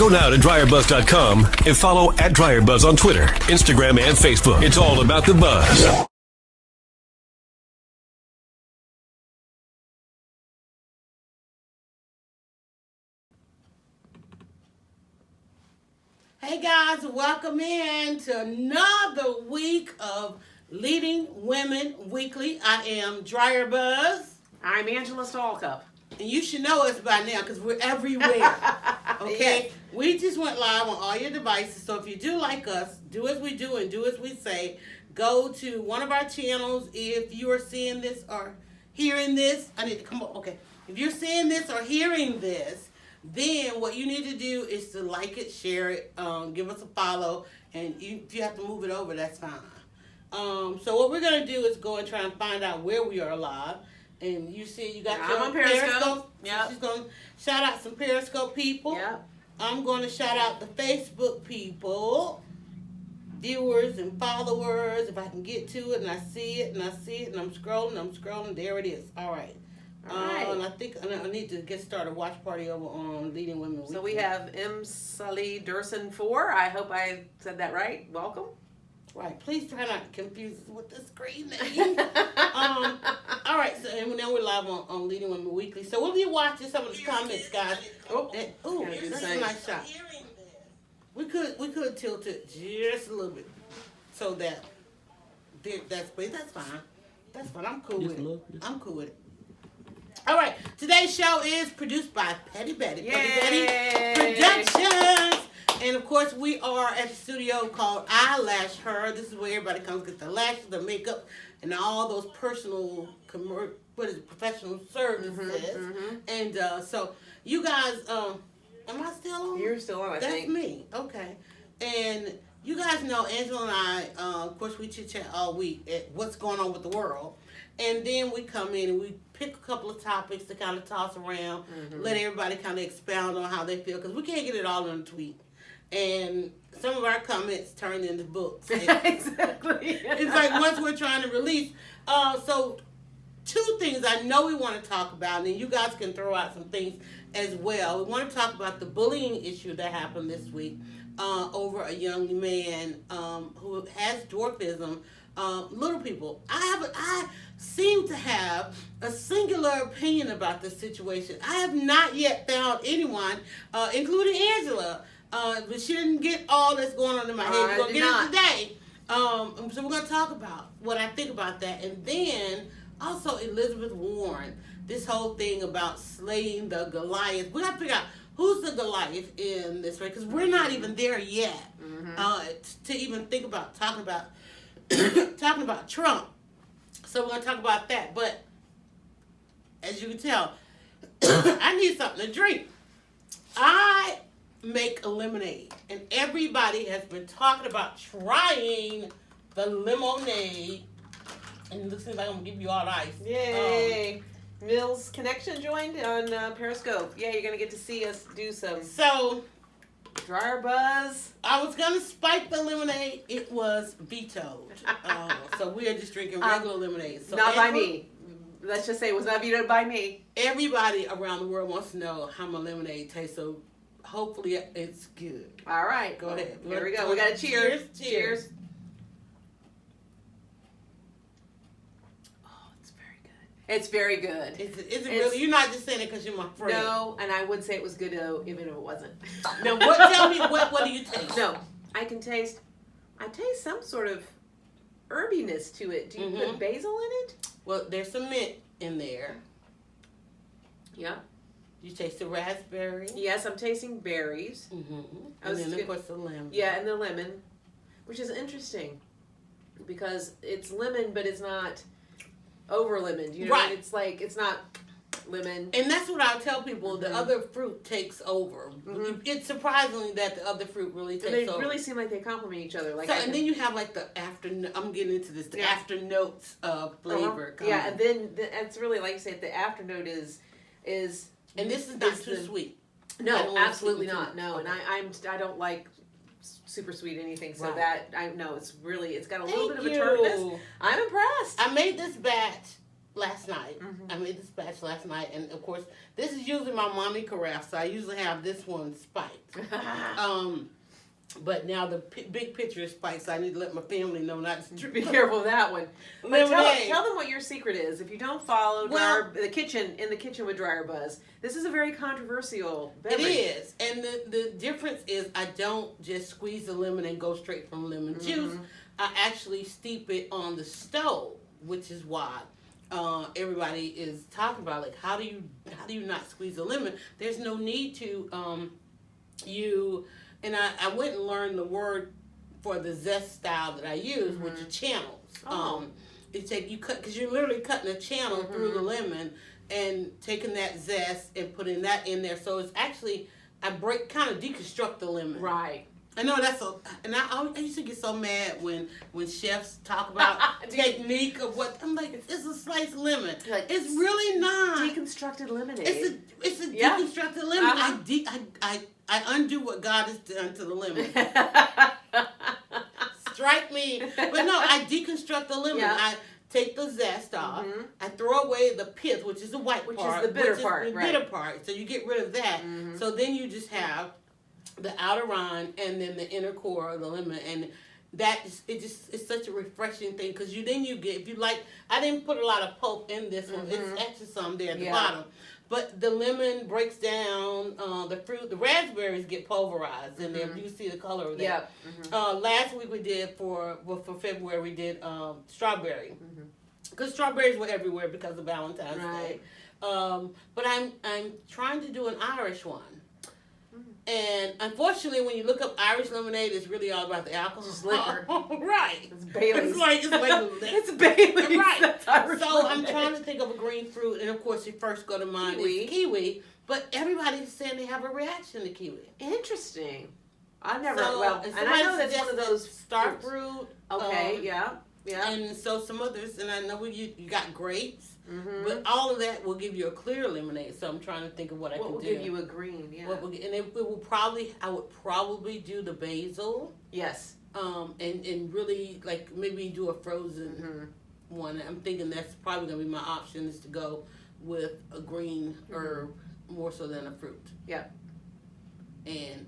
Go now to dryerbuzz.com and follow @dryerbuzz on Twitter, Instagram, and Facebook. It's all about the buzz. Hey guys, welcome in to another week of Leading Women Weekly. I am Dryerbuzz. I'm Angela Stallcup. And you should know us by now because we're everywhere. Okay? Yes. We just went live on all your devices. So if you do like us, do as we do and do as we say. Go to one of our channels if you are seeing this or hearing this. I need to come up. Okay. If you're seeing this or hearing this, then what you need to do is to like it, share it, give us a follow. And if you have to move it over, that's fine. So what we're going to do is go and try and find out where we are live. And you see, you got your on Periscope. Yep. She's going to shout out some Periscope people. Yep. I'm going to shout out the Facebook people, viewers and followers, if I can get to it, and I see it, and I'm scrolling, there it is. All right. And I think I need to get started watch party over on Leading Women Weekly. So we have M. Sully Durson 4. I hope I said that right. Welcome. Right. Please try not to confuse us with the screen name. All right. So and now we're live on Leading Women Weekly. So we'll be watching some of the comments, guys. That's a nice shot. We could tilt it just a little bit so that's fine. That's fine. I'm cool with it. All right. Today's show is produced by Petty Betty. Petty Betty Productions. And, of course, we are at the studio called Eyelash Her. This is where everybody comes get the lashes, the makeup, and all those personal, professional services. Mm-hmm. And so you guys, am I still on? You're still on, I think. That's me. Okay. And you guys know Angela and I, of course, we chit-chat all week at what's going on with the world. And then we come in and we pick a couple of topics to kind of toss around, let everybody kind of expound on how they feel, because we can't get it all in a tweet. And some of our comments turn into books. Exactly. It's like once we're trying to release. So two things I know we want to talk about, and you guys can throw out some things as well. We want to talk about the bullying issue that happened this week over a young man who has dwarfism. Little people. I seem to have a singular opinion about this situation. I have not yet found anyone, including Angela, but she didn't get all that's going on in my head. We're going to get it today. So we're going to talk about what I think about that. And then also Elizabeth Warren, this whole thing about slaying the Goliath. We got to figure out who's the Goliath in this, right? Because we're not even there yet to even think about talking about Trump. So we're going to talk about that. But as you can tell, I need something to drink. I make a lemonade, and everybody has been talking about trying the lemonade, and it looks like I'm gonna give you all the ice. Yay! Mills Connection joined on Periscope. Yeah, you're gonna get to see us do some. So, Dryerbuzz. I was gonna spike the lemonade. It was vetoed. So we are just drinking regular lemonade. So not by me. Let's just say it was not vetoed by me. Everybody around the world wants to know how my lemonade tastes. So. Hopefully it's good. All right. Go ahead. Here we go. We got a cheers. Cheers. Oh, it's very good. It's very good. Is it really? You're not just saying it because you're my friend. No, and I would say it was good even if it wasn't. Now, tell me, what do you taste? No, I taste some sort of herbiness to it. Do you put basil in it? Well, there's some mint in there. Yeah. You taste the raspberry? Yes, I'm tasting berries. Mm-hmm. And then, of course, the lemon. Yeah, and the lemon, which is interesting because it's lemon, but it's not over lemon. You know, right? It's like it's not lemon. And that's what I tell people. The other fruit takes over. Mm-hmm. It's surprisingly that the other fruit really takes over. They really seem like they complement each other. Like and then you have like the after. I'm getting into this. The after notes of flavor. Yeah, and then it's really like you said. The after note is. And this is not too sweet. No, absolutely not. No, okay. And I don't like super sweet anything. So that I know it's got a little bit of a tartness. I'm impressed. I made this batch last night. I made this batch last night, and of course, this is usually my mommy carafe, so I usually have this one spiked. But now the big picture is spiked, so I need to let my family know not to Be careful of that one. But tell them what your secret is. If you don't follow the kitchen with Dryer Buzz, this is a very controversial beverage. It is, and the difference is I don't just squeeze the lemon and go straight from lemon juice. I actually steep it on the stove, which is why everybody is talking about, like, how do you not squeeze the lemon? There's no need to. And I went and learned the word for the zest style that I use, which are channels. You cut, because you're literally cutting a channel through the lemon and taking that zest and putting that in there. So it's actually, I kind of deconstruct the lemon. Right. I know and I used to get so mad when chefs talk about technique of what, I'm like, it's a sliced lemon. Like, it's really not. Deconstructed lemonade. It's a deconstructed lemon. I undo what God has done to the lemon. Strike me. But no, I deconstruct the lemon. Yeah. I take the zest off. I throw away the pith, which is the white part. Which is the bitter part. Bitter part. So you get rid of that. So then you just have the outer rind and then the inner core of the lemon. And it's such a refreshing thing, because you get, if you like, I didn't put a lot of pulp in this one. It's actually some there at the bottom. But the lemon breaks down the fruit. The raspberries get pulverized, and then you can see the color of that. Last week we did for February we did strawberry, because strawberries were everywhere because of Valentine's Day. But I'm trying to do an Irish one. And unfortunately, when you look up Irish lemonade, it's really all about the alcohol. It's liquor. Right. It's Bailey's. It's like it's Bailey's. Right. Irish so lemonade. I'm trying to think of a green fruit, and of course, you first go to mind is kiwi. But everybody's saying they have a reaction to kiwi. Interesting. I've never. And I know that's one of those star fruit. Okay. Yeah. And so some others, and I know you got grapes. But all of that will give you a clear lemonade. So I'm trying to think of what I can do. What will give you a green? Yeah. I would probably do the basil. Yes. And really, like, maybe do a frozen one. I'm thinking that's probably gonna be my option, is to go with a green herb more so than a fruit. Yeah.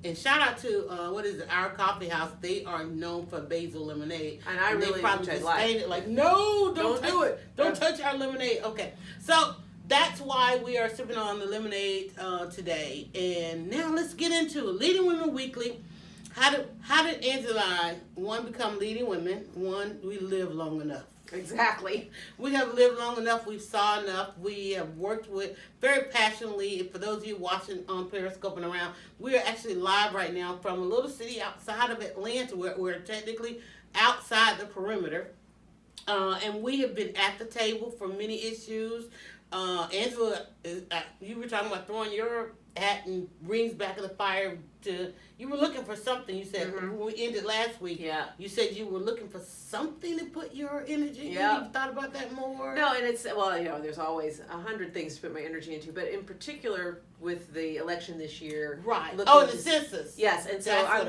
And shout out to Our Coffee House. They are known for basil lemonade. And I really, they probably just stated like, no, don't do it. Don't touch our lemonade. Okay, so that's why we are sipping on the lemonade today. And now let's get into it. Leading Women Weekly. How did Angela and I, one, become leading women? One, we live long enough. Exactly. We have lived long enough. We've saw enough. We have worked with very passionately. For those of you watching on Periscope and around, we are actually live right now from a little city outside of Atlanta. We're technically outside the perimeter. And we have been at the table for many issues. Angela, you were talking about throwing your hat and rings back in the fire. You were looking for something. You said when we ended last week. Yeah. You said you were looking for something to put your energy in. Yeah. You've thought about that more? No, and there's always 100 things to put my energy into, but in particular with the election this year. Right. The census. Yes, and so I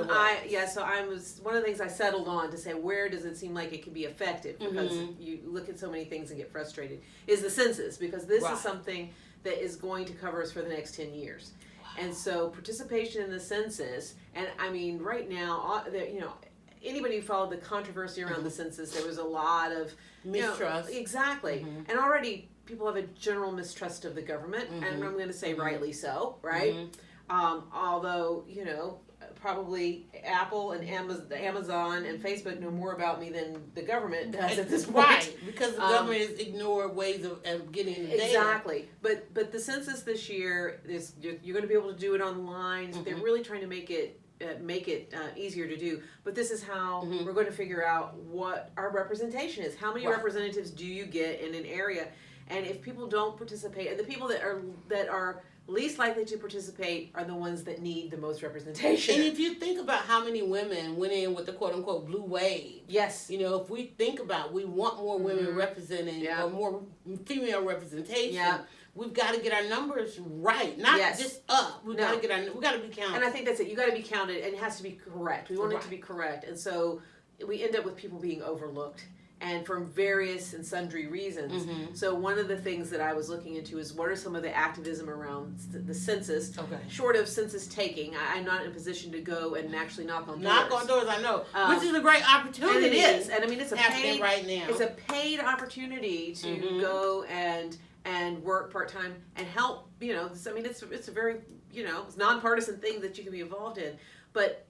was one of the things I settled on to say, where does it seem like it could be effective? Because you look at so many things and get frustrated. Is the census, because this is something that is going to cover us for the next 10 years. And so participation in the census, and I mean, right now, anybody who followed the controversy around the census, there was a lot of mistrust. Exactly. And already people have a general mistrust of the government, and I'm going to say rightly so, right? Although, probably Apple and Amazon and Facebook know more about me than the government does at this point. Right, because the government has ignored ways of getting the data. Exactly. But the census this year, you're going to be able to do it online. They're really trying to make it easier to do. But this is how we're going to figure out what our representation is. How many representatives do you get in an area? And if people don't participate, and the people that are least likely to participate are the ones that need the most representation. And if you think about how many women went in with the quote-unquote blue wave. Yes. If we think about, we want more women representing or more female representation. Yeah. We've got to get our numbers right, not just up. We got to be counted. And I think that's it. You got to be counted, and it has to be correct. We want it to be correct, and so we end up with people being overlooked. and from various and sundry reasons. So one of the things that I was looking into is what are some of the activism around the census. Short of census taking, I'm not in a position to go and actually knock on doors. Knock on doors, I know, which is a great opportunity. And it is, and I mean it's a paid right now. It's a paid opportunity to go and work part time and help. You know, I mean it's a very it's nonpartisan thing that you can be involved in, but.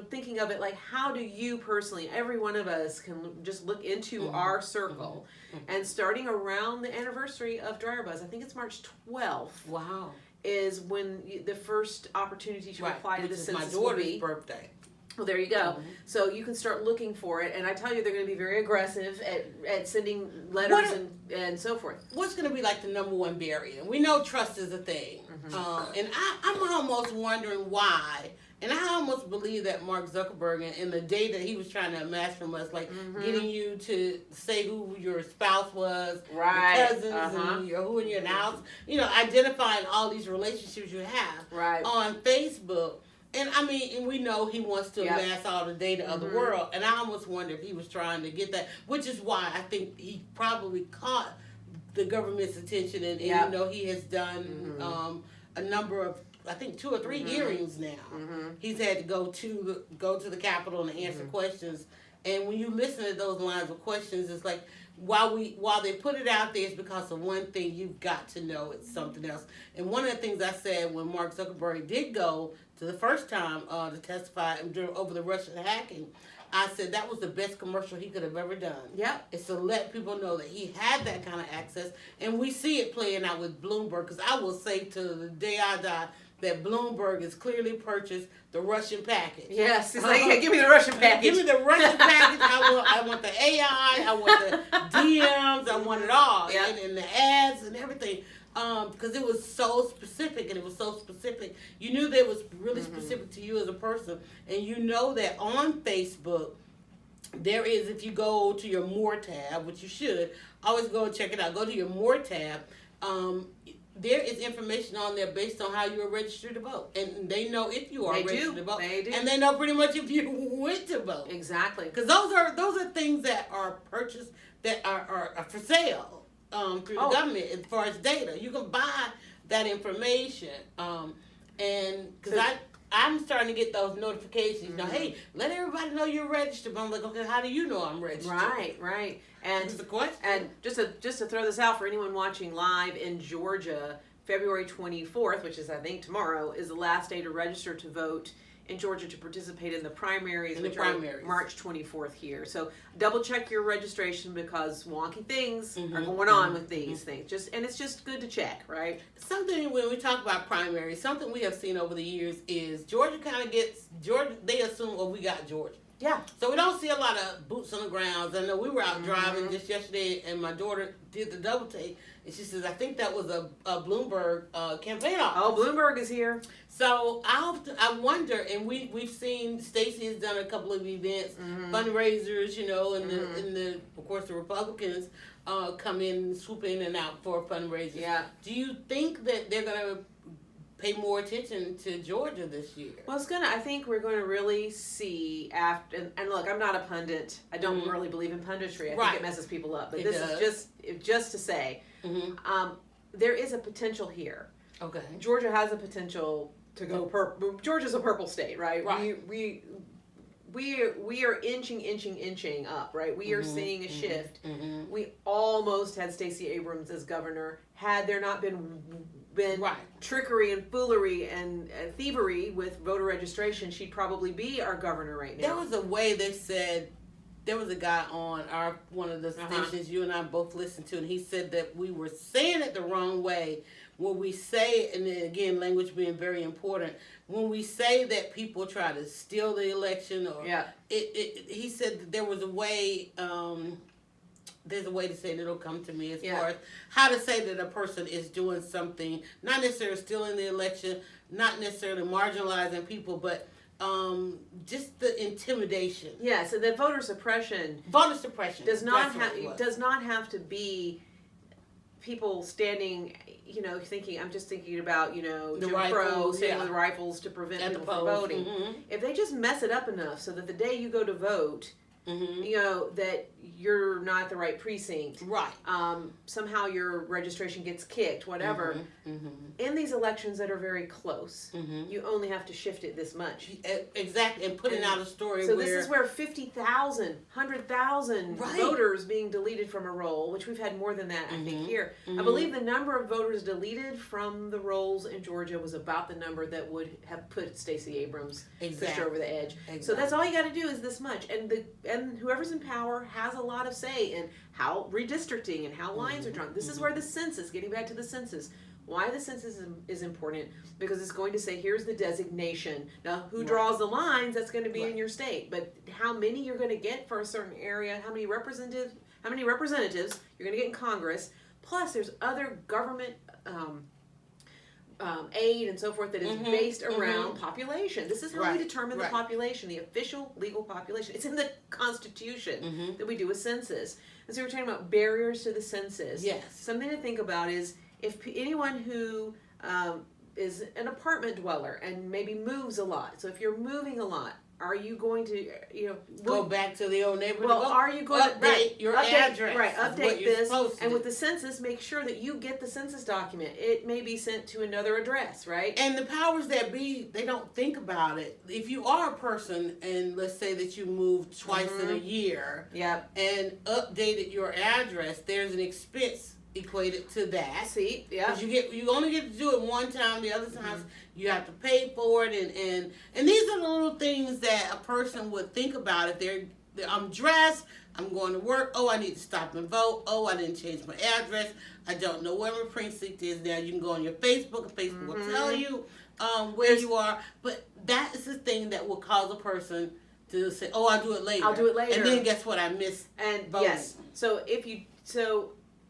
Thinking of it like, how do you personally, every one of us can just look into our circle, and starting around the anniversary of Dryer Buzz, I think it's March 12th. Wow. Is when the first opportunity to apply to the census my will daughter's be. birthday. Well, there you go. So you can start looking for it, and I tell you, they're going to be very aggressive at sending letters and so forth. What's going to be like the number one barrier? We know trust is a thing, and I'm almost wondering why. And I almost believe that Mark Zuckerberg and the data he was trying to amass from us, like getting you to say who your spouse was, right, your cousins, and who in your house, identifying all these relationships you have on Facebook. And I mean, and we know he wants to amass all the data of the world. And I almost wonder if he was trying to get that, which is why I think he probably caught the government's attention. And he has done a number of, I think 2 or 3 hearings now. He's had to go to the Capitol and answer questions. And when you listen to those lines of questions, it's like while they put it out there, it's because of one thing. You've got to know it's something else. And one of the things I said when Mark Zuckerberg did go to the first time to testify over the Russian hacking, I said that was the best commercial he could have ever done. Yep. It's to let people know that he had that kind of access. And we see it playing out with Bloomberg, because I will say to the day I die, that Bloomberg has clearly purchased the Russian package. Yes, he's like, give me the Russian package. Give me the Russian package. I want the AI. I want the DMs. I want it all. Yep. And the ads and everything. Because it was so specific, and it was so specific. You knew that it was really specific to you as a person. And you know that on Facebook, there is, if you go to your More tab, which you should, always go and check it out. Go to your More tab. There is information on there based on how you are registered to vote. And they know if you are registered to vote. They do. And they know pretty much if you went to vote. Exactly. Because those are things that are purchased, that are for sale through the government as far as data. You can buy that information. And because I'm starting to get those notifications. Hey, let everybody know you're registered. But I'm like, okay, how do you know I'm registered? Right. And that's the question. And just to throw this out for anyone watching live in Georgia, February 24th, which is I think tomorrow, is the last day to register to vote in Georgia to participate in the primaries, which are March 24th here. So double check your registration, because wonky things are going on with these things. It's just good to check, right? Something when we talk about primaries, something we have seen over the years is Georgia kind of gets they assume, we got Georgia. Yeah. So we don't see a lot of boots on the ground. I know we were out driving just yesterday, and my daughter did the double take, and she says, I think that was a Bloomberg campaign office. Oh, Bloomberg is here. So I wonder, and we've seen Stacey has done a couple of events, fundraisers, and the of course the Republicans come in, swoop in and out for fundraisers. Yeah. Do you think that they're gonna pay more attention to Georgia this year? Well, I think we're going to really see after, and look, I'm not a pundit. I don't really believe in punditry. I think it messes people up. But this is just to say, there is a potential here. Okay. Georgia has a potential to go purple. Georgia's a purple state, right? Right. We are inching up, right? We are seeing a shift. We almost had Stacey Abrams as governor. Had there not been trickery and foolery and thievery with voter registration, she'd probably be our governor right now. There was a way they said, there was a guy on one of the stations you and I both listened to, and he said that we were saying it the wrong way when we say, and then again, language being very important, when we say that people try to steal the election, or he said that there was a way, there's a way to say it, it'll come to me as far as how to say that a person is doing something, not necessarily stealing the election, not necessarily marginalizing people, but just the intimidation. Yeah, so the voter suppression does not have to be people standing, thinking, I'm just thinking about, Jim Crow standing with rifles to prevent people from voting. If they just mess it up enough so that the day you go to vote, that you're not the right precinct. Right. Somehow your registration gets kicked, whatever. In these elections that are very close, you only have to shift it this much. Exactly, and putting out a story So where... this is where 50,000, 100,000 Right. voters being deleted from a roll, which we've had more than that, I think, here. I believe the number of voters deleted from the rolls in Georgia was about the number that would have put Stacey Abrams pushed over the edge. So that's all you got to do is this much. And whoever's in power has a lot of say in how redistricting and how lines are drawn. This is where the census, getting back to the census, why the census is important, because it's going to say here's the designation. Now, who draws the lines, that's going to be in your state, but how many you're going to get for a certain area, how many representatives you're going to get in Congress, plus there's other government aid and so forth that is based around population. This is how we determine the population, the official legal population. It's in the Constitution that we do a census. And so we're talking about barriers to the census. Yes. Something to think about is if anyone who is an apartment dweller and maybe moves a lot. So if you're moving a lot, are you going to, go back to the old neighborhood? Well, are you going to update your address? Right, update this, and with do. the census, make sure that you get the census document. It may be sent to another address, right? And the powers that be, they don't think about it. If you are a person, and let's say that you moved twice in a year, and updated your address, there's an expense equated to that. See, because you only get to do it one time. The other times you have to pay for it, and these are the little things that a person would think about if I'm dressed, I'm going to work. Oh, I need to stop and vote. Oh, I didn't change my address. I don't know where my precinct is now. You can go on your Facebook, and Facebook will tell you where you are. But that is the thing that will cause a person to say, "Oh, I'll do it later." And then guess what? I missed voting. Yes.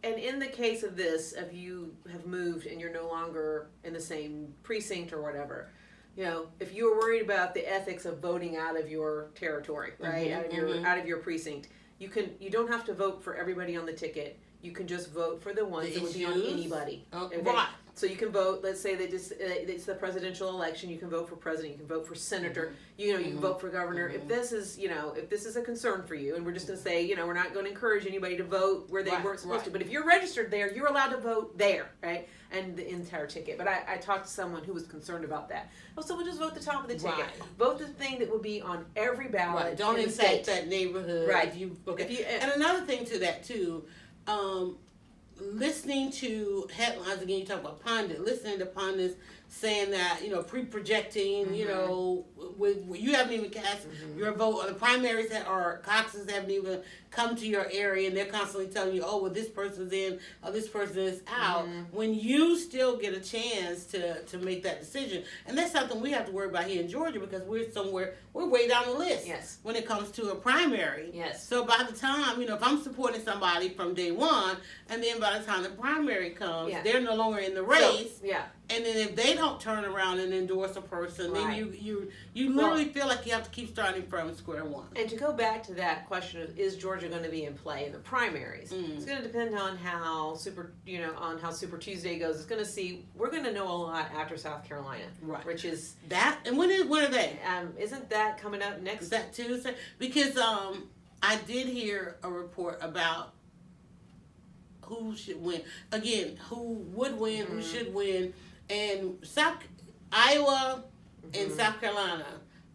And in the case of this, if you have moved and you're no longer in the same precinct or whatever, if you were worried about the ethics of voting out of your territory, right, out of your precinct, you don't have to vote for everybody on the ticket. You can just vote for the ones that would be on anybody. Right. So you can vote. Let's say it's the presidential election. You can vote for president. You can vote for senator. You can vote for governor. If this is a concern for you, and we're just going to say, we're not going to encourage anybody to vote where they weren't supposed to. But if you're registered there, you're allowed to vote there, right? And the entire ticket. But I talked to someone who was concerned about that. Oh, so we'll just vote the top of the ticket. Right. Vote the thing that would be on every ballot. Right. Don't infect that neighborhood. Right. And another thing to that too. Listening to headlines again, you talk about pundits. Listening to pundits saying that pre-projecting, you haven't even cast your vote, or the primaries or caucuses haven't even come to your area, and they're constantly telling you, oh, well, this person's in, or this person is out. When you still get a chance to make that decision, and that's something we have to worry about here in Georgia because we're way down the list. Yes. When it comes to a primary. Yes. So by the time if I'm supporting somebody from day one, and then by the time the primary comes, they're no longer in the race. So, and then if they don't turn around and endorse a person, then you literally feel like you have to keep starting from square one. And to go back to that question of is Georgia going to be in play in the primaries? It's going to depend on how Super Tuesday goes. We're going to know a lot after South Carolina, right? Which is that. And when are they? Isn't that coming up next? Is that Tuesday? Because I did hear a report about who should win. Again, who would win, who should win. And Iowa and South Carolina.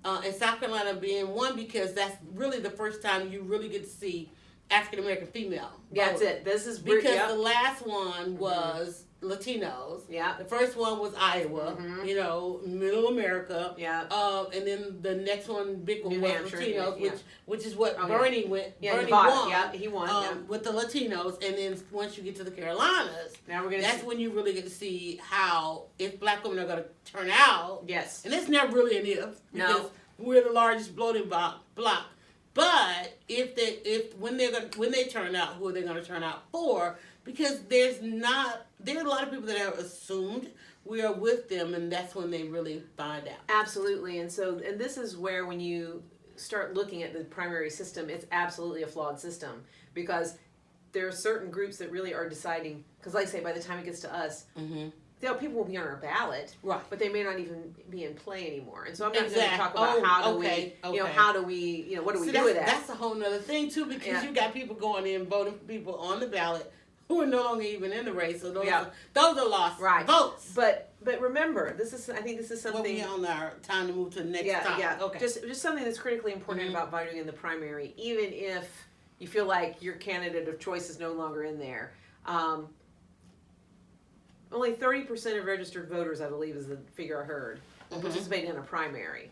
And South Carolina being one because that's really the first time you really get to see African American female. That's it. This is because the last one was Latinos. Yeah. The first one was Iowa. Middle America. Yeah. And then the next one, big one, New was Hampshire, Latinos, which is what Bernie went. Yeah, Bernie Nevada. won. Yeah, he won. With the Latinos, and then once you get to the Carolinas, that's when you really get to see if black women are going to turn out. Yes. And it's never really an if because we're the largest voting block. But when they turn out, who are they going to turn out for? Because there are a lot of people that have assumed we are with them, and that's when they really find out. Absolutely, and this is where when you start looking at the primary system, it's absolutely a flawed system because there are certain groups that really are deciding. Because, like I say, by the time it gets to us, people will be on our ballot, right? But they may not even be in play anymore. And so I'm not exactly. going to talk about how do we, how do we, what do we do with that? That's a whole nother thing too, because you got people going in voting for people on the ballot who are no longer even in the race. So those are lost votes. But remember, I think this is something. Well, we're on our time to move to the next topic. Yeah. Okay. Just something that's critically important about voting in the primary, even if you feel like your candidate of choice is no longer in there. Only 30% of registered voters, I believe, is the figure I heard, will participate in a primary.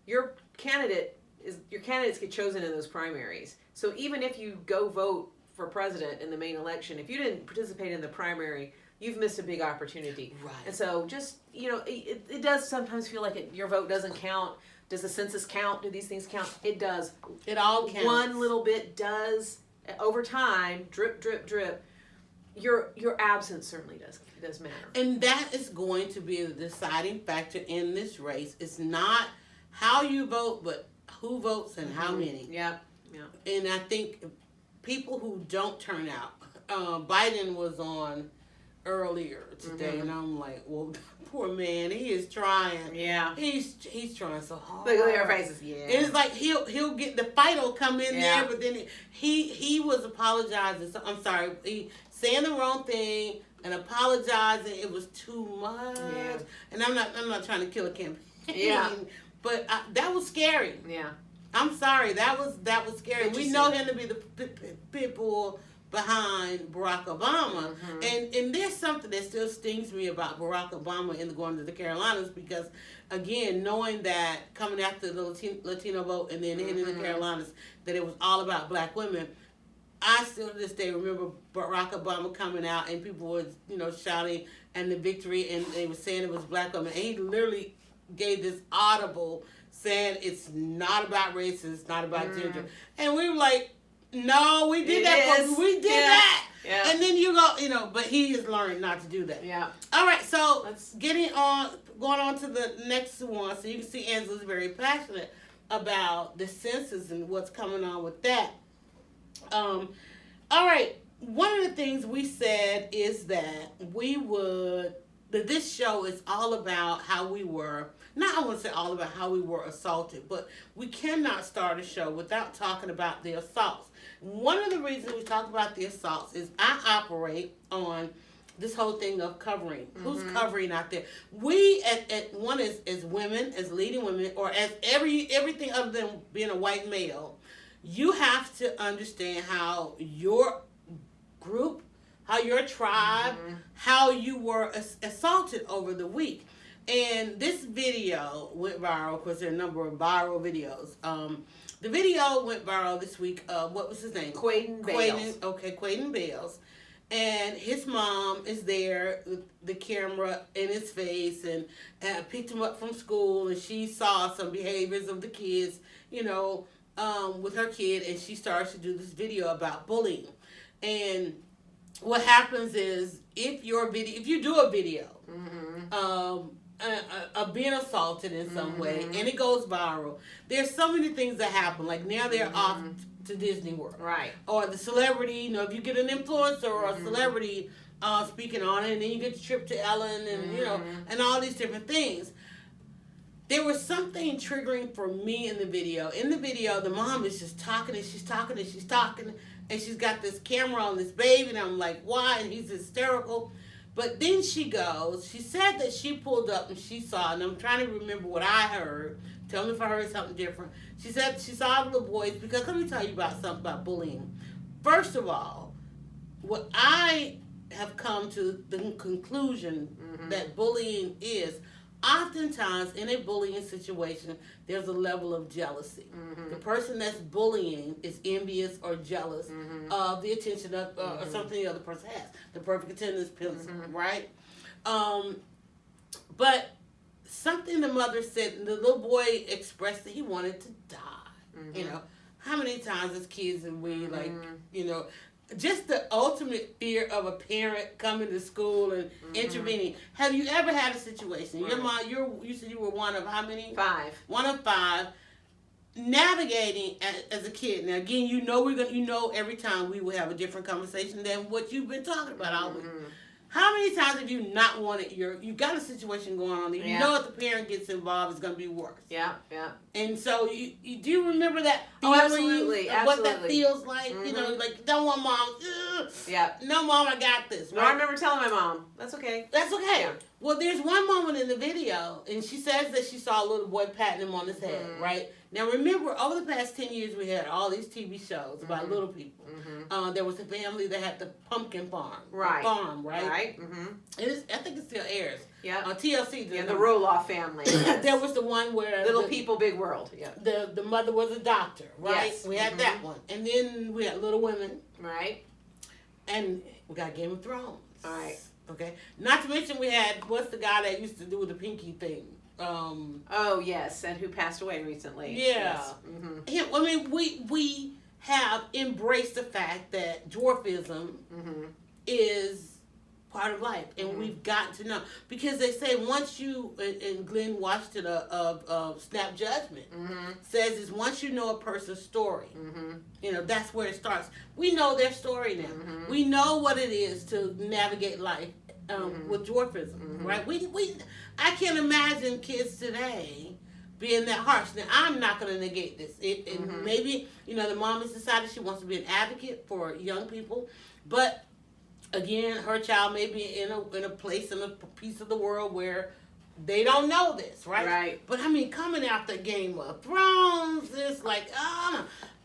Your candidates get chosen in those primaries. So even if you go vote for president in the main election, if you didn't participate in the primary, you've missed a big opportunity. Right. And so just, it does sometimes feel like your vote doesn't count. Does the census count? Do these things count? It does. It all counts. One little bit does. Over time, drip, drip, drip. Your absence certainly does matter. And that is going to be the deciding factor in this race. It's not how you vote, but who votes and how many. Yeah. And I think people who don't turn out, Biden was on earlier today, and I'm like, well, poor man, he is trying. Yeah. He's trying so hard. Look at their faces. Yeah. And it's like he'll get the fight will come in there, but then he was apologizing. So I'm sorry, he saying the wrong thing and apologizing. It was too much. Yeah. And I'm not trying to kill a campaign. Yeah. But that was scary. Yeah. I'm sorry, that was scary. We know him to be the pit bull behind Barack Obama. And there's something that still stings me about Barack Obama in going to the Carolinas, because, again, knowing that coming after the Latino vote and then hitting the Carolinas, that it was all about black women, I still to this day remember Barack Obama coming out and people were, shouting and the victory, and they were saying it was black women. And he literally gave this audible saying it's not about race, it's not about gender. And we were like, no, we did that. We did that. Yeah. And then you go, but he has learned not to do that. Yeah. All right, so going on to the next one. So you can see Angela's very passionate about the census and what's coming on with that. All right, one of the things we said is that this show is all about how we were, not I want to say all about how we were assaulted, but we cannot start a show without talking about the assaults. One of the reasons we talk about the assaults is I operate on this whole thing of covering. Who's covering out there? We at one as women, as leading women, or as everything other than being a white male, you have to understand how your group, how your tribe, how you were assaulted over the week. And this video went viral, because there are a number of viral videos. The video went viral this week. What was his name? Quaden Bales. Quaden Bales. And his mom is there with the camera in his face, and picked him up from school, and she saw some behaviors of the kids, with her kid, and she starts to do this video about bullying. And what happens is, if you do a video of being assaulted in some way, and it goes viral, there's so many things that happen. Like now they're off to Disney World, right? Or the celebrity, if you get an influencer or a celebrity speaking on it, and then you get the trip to Ellen, and and all these different things. There was something triggering for me in the video. In the video, the mom is just talking, and she's talking, and she's talking, and she's got this camera on this baby, and I'm like, why? And he's hysterical. But then she said that she pulled up and she saw, and I'm trying to remember what I heard. Tell me if I heard something different. She said she saw the little boys, because let me tell you about something about bullying. First of all, what I have come to the conclusion that bullying is, oftentimes in a bullying situation, there's a level of jealousy. The person that's bullying is envious or jealous of the attention of or something the other person has. The perfect attendance pencil, right? But something the mother said, the little boy expressed that he wanted to die. How many times as kids and we just the ultimate fear of a parent coming to school and intervening. Have you ever had a situation? Your mom, you said you were one of how many? 5. One of 5. Navigating as a kid. Now again, every time we will have a different conversation than what you've been talking about all week. How many times have you not wanted you got a situation going on, if you know if the parent gets involved, it's going to be worse. Yeah, yeah. And so you do remember that feeling? Oh, absolutely, of what that feels like? Mm-hmm. You know, like, don't want mom. Yeah. No, mom, I got this. Right? No, I remember telling my mom, that's okay. That's okay. Yeah. Well, there's one moment in the video, and she says that she saw a little boy patting him on his head, right? Now, remember, over the past 10 years, we had all these TV shows about little people. There was a family that had the pumpkin farm. Right. Farm, right? Right. Mm-hmm. I think it still airs. Yeah. On TLC. Yeah, the Roloff family. Yes. There was the one where... Little People, Big World. Yeah. The mother was a doctor, right? Yes. We had that one. And then we had Little Women. Right. And we got Game of Thrones. All right. Okay. Not to mention we had, what's the guy that used to do the pinky thing? Oh, yes. And who passed away recently. Yeah. Yes. Mm-hmm. Him, I mean, we have embraced the fact that dwarfism is part of life, and we've gotten to know, because they say once you, and Glenn Washington of Snap Judgment says is once you know a person's story, you know, that's where it starts. We know their story now. We know what it is to navigate life with dwarfism, right? I can't imagine kids today being that harsh. Now, I'm not going to negate this. Maybe, you know, the mom has decided she wants to be an advocate for young people, but again, her child may be in a place, in a piece of the world where they don't know this, right? Right. But I mean, coming after Game of Thrones, it's like,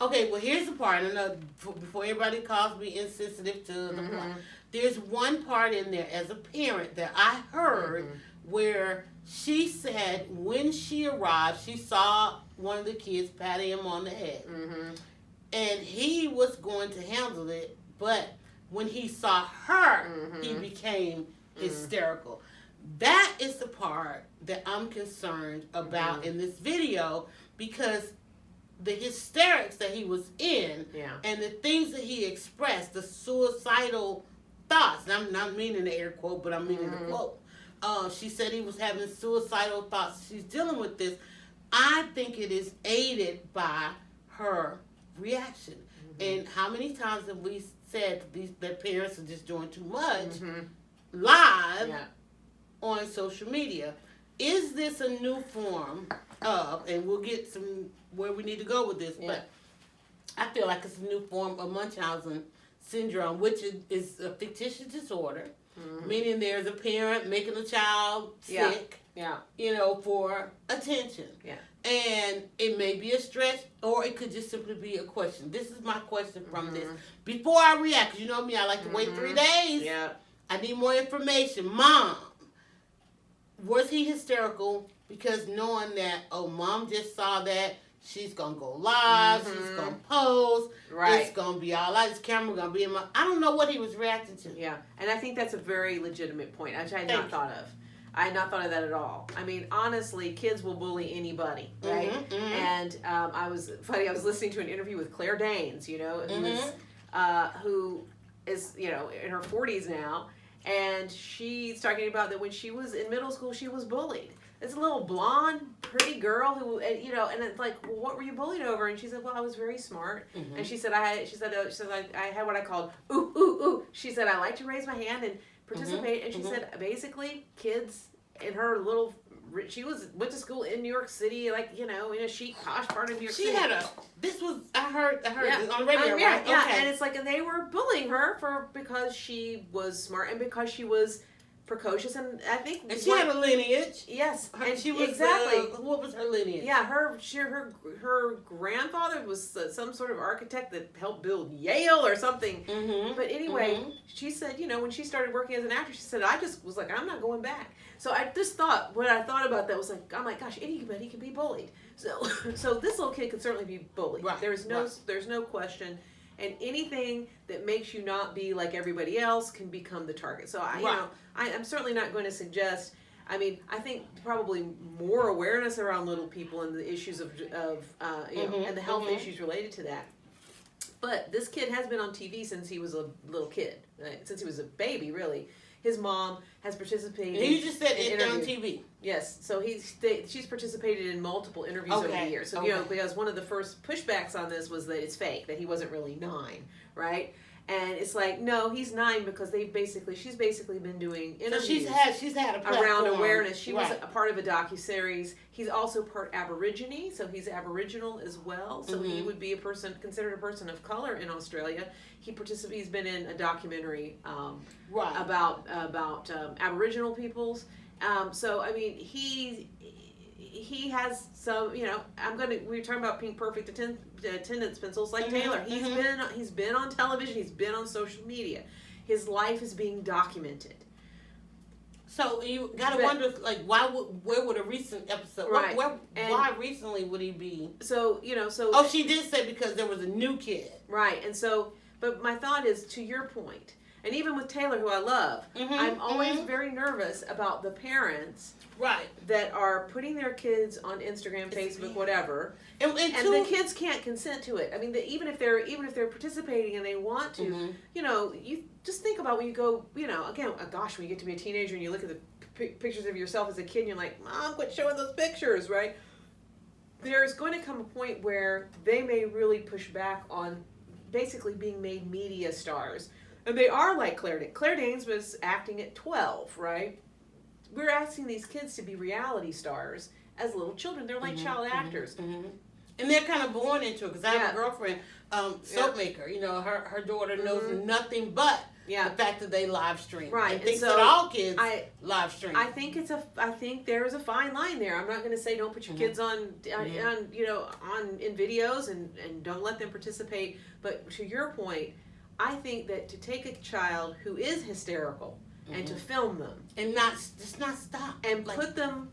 okay, well, here's the part. I know before everybody calls me insensitive to the plot, there's one part in there as a parent that I heard where she said when she arrived, she saw one of the kids patting him on the head. And he was going to handle it, but when he saw her, he became hysterical. That is the part that I'm concerned about in this video, because the hysterics that he was in and the things that he expressed, the suicidal thoughts, and I'm not meaning the air quote, but I'm meaning the quote. She said he was having suicidal thoughts. She's dealing with this. I think it is aided by her reaction. And how many times have we said that parents are just doing too much live on social media? Is this a new form of, and we'll get some where we need to go with this, but I feel like it's a new form of Munchausen syndrome, which is a fictitious disorder, meaning there's a parent making a child sick, you know, for attention. And it may be a stretch, or it could just simply be a question. This is my question from this. Before I react, 'cause you know me, I like to wait 3 days. I need more information. Mom, was he hysterical? Because knowing that, mom just saw that, she's going to go live, she's going to post, it's going to be all out, this camera going to be in my... I don't know what he was reacting to. Yeah, and I think that's a very legitimate point, which I had not thought of. I had not thought of that at all. I mean, honestly, kids will bully anybody, right? And I was listening to an interview with Claire Danes, you know, who is, you know, in her 40s now, and she's talking about that when she was in middle school, she was bullied. This little blonde, pretty girl who, you know, and it's like, well, what were you bullied over? And she said, well, I was very smart. And she said, I had what I called ooh ooh ooh. She said, I like to raise my hand and participate. And she said, basically, kids in her little, she went to school in New York City, like, you know, in a chic, posh part of New York City. She had I heard this on the radio, right? Yeah, and it's like, and they were bullying her because she was smart and because she was precocious, and I think... And she had a lineage. Yes, and she was... Exactly. What was her lineage? Yeah, her grandfather was some sort of architect that helped build Yale or something. But anyway, she said, you know, when she started working as an actress, she said, I just was like, I'm not going back. So I just thought, when I thought about that, was like, oh my gosh, anybody can be bullied. So this little kid could certainly be bullied. Right. There's no question. And anything that makes you not be like everybody else can become the target. So I'm certainly not going to suggest. I mean, I think probably more awareness around little people and the issues of you know, and the health issues related to that. But this kid has been on TV since he was a little kid, right? Since he was a baby, really. His mom has participated. And you just said it's on TV. Yes, so she's participated in multiple interviews over the years. So you know, because one of the first pushbacks on this was that it's fake, that he wasn't really 9, right? And it's like, no, he's 9 because she's basically been doing interviews. So she's had a platform around awareness. She was right. a part of a docuseries. He's also part Aborigine, so he's Aboriginal as well. So he would be considered a person of color in Australia. He's been in a documentary right. about Aboriginal peoples. So I mean, he has some, we were talking about Pink Perfect attendance pencils like Taylor. He's been on television, he's been on social media. His life is being documented. So you gotta wonder, like, where would a recent episode, right? Why recently would he be? So Oh, she did say because there was a new kid. Right, and so, but my thought is, to your point, and even with Taylor, who I love, I'm always very nervous about the parents right. that are putting their kids on Instagram, Facebook, whatever, and the kids can't consent to it. I mean, even if they're participating and they want to, you just think about when you go, again, gosh, when you get to be a teenager and you look at the pictures of yourself as a kid, and you're like, Mom, quit showing those pictures, right? There's going to come a point where they may really push back on basically being made media stars. And they are like Claire Danes. Claire Danes was acting at 12, right? We're asking these kids to be reality stars as little children. They're like child actors. And they're kind of born into it, because I have a girlfriend, soap maker. Her daughter knows nothing but the fact that they live stream. Right. And thinks that all kids live stream. I think there is a fine line there. I'm not going to say don't put your kids on in videos and don't let them participate. But to your point, I think that to take a child who is hysterical and to film them and not stop and put them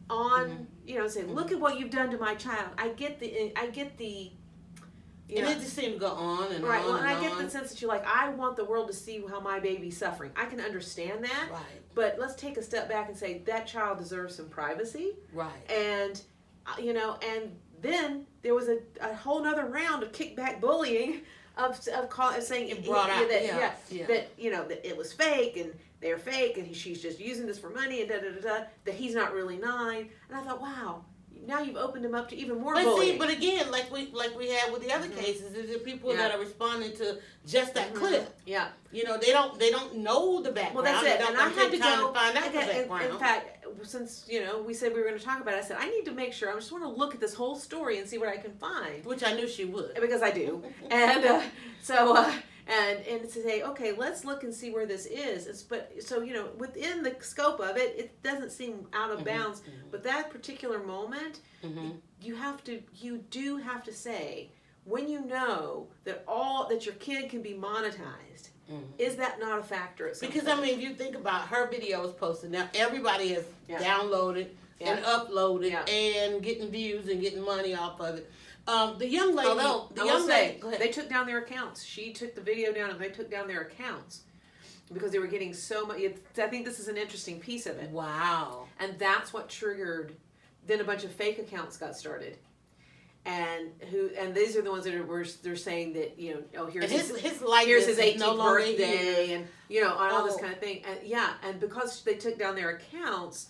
on, say, look at what you've done to my child. I get the. And it just seemed to go on and right. on. Well, and I get on. the sense that you're like, I want the world to see how my baby's suffering. I can understand that. Right. But let's take a step back and say that child deserves some privacy. Right. And and then there was a whole nother round of kickback bullying. Of saying it brought out that it was fake and they're fake and she's just using this for money and that he's not really 9, and I thought, wow, now you've opened him up to even more bullying. But again, like we had with the other cases, is the people that are responding to just that clip. Yeah, they don't know the background. Well, that's it. And I had to go to find out the background. In fact, since we said we were going to talk about it, I said I need to make sure. I just want to look at this whole story and see what I can find. Which I knew she would, because I do. And and to say, okay, let's look and see where this is. Within the scope of it, it doesn't seem out of bounds. But that particular moment, you do have to say, when you know that your kid can be monetized, is that not a factor at some because point? if you think about her video was posted, now everybody has downloaded and uploaded and getting views and getting money off of it. The young lady, they took down their accounts. She took the video down and they took down their accounts because they were getting so much. I think this is an interesting piece of it. Wow. And that's what triggered. Then a bunch of fake accounts got started. And these are the ones that they're saying that here's his 18th birthday and all this kind of thing, and because they took down their accounts,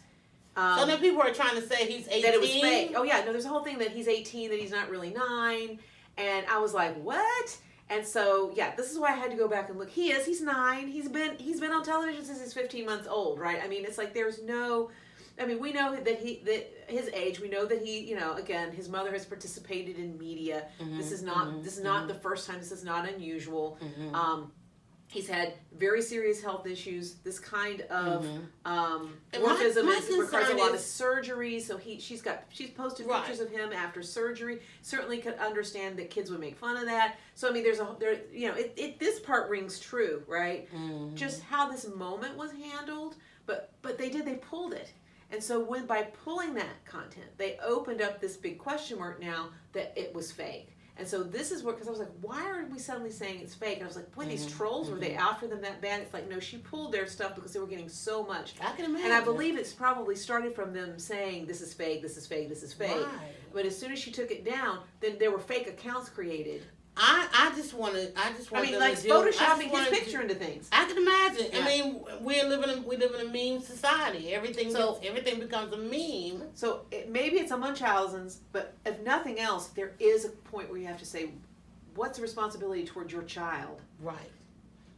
so then people are trying to say he's 18. That it was fake. Oh yeah, no, there's a whole thing that he's 18, that he's not really 9, and I was like, what? And so this is why I had to go back and look. He's 9. He's been on television since he's 15 months old, right? I mean, it's like there's no. We know that his age. We know that he, again, his mother has participated in media. This is not the first time. This is not unusual. He's had very serious health issues. This kind of dwarfism requires a lot of surgery. So she's posted pictures of him after surgery. Certainly could understand that kids would make fun of that. So this part rings true, right? Just how this moment was handled, but they pulled it. And so by pulling that content, they opened up this big question mark now that it was fake. And so this is because I was like, why are we suddenly saying it's fake? And I was like, boy, these trolls, were they after them that bad? It's like, no, she pulled their stuff because they were getting so much. I can imagine. And I believe it's probably started from them saying, this is fake, this is fake, this is fake. Right. But as soon as she took it down, then there were fake accounts created. I just want to. Like photoshopping his picture into things. I can imagine. Yeah. We live in a meme society. Everything becomes a meme. So maybe it's a Munchausen's, but if nothing else, there is a point where you have to say, what's the responsibility towards your child? Right.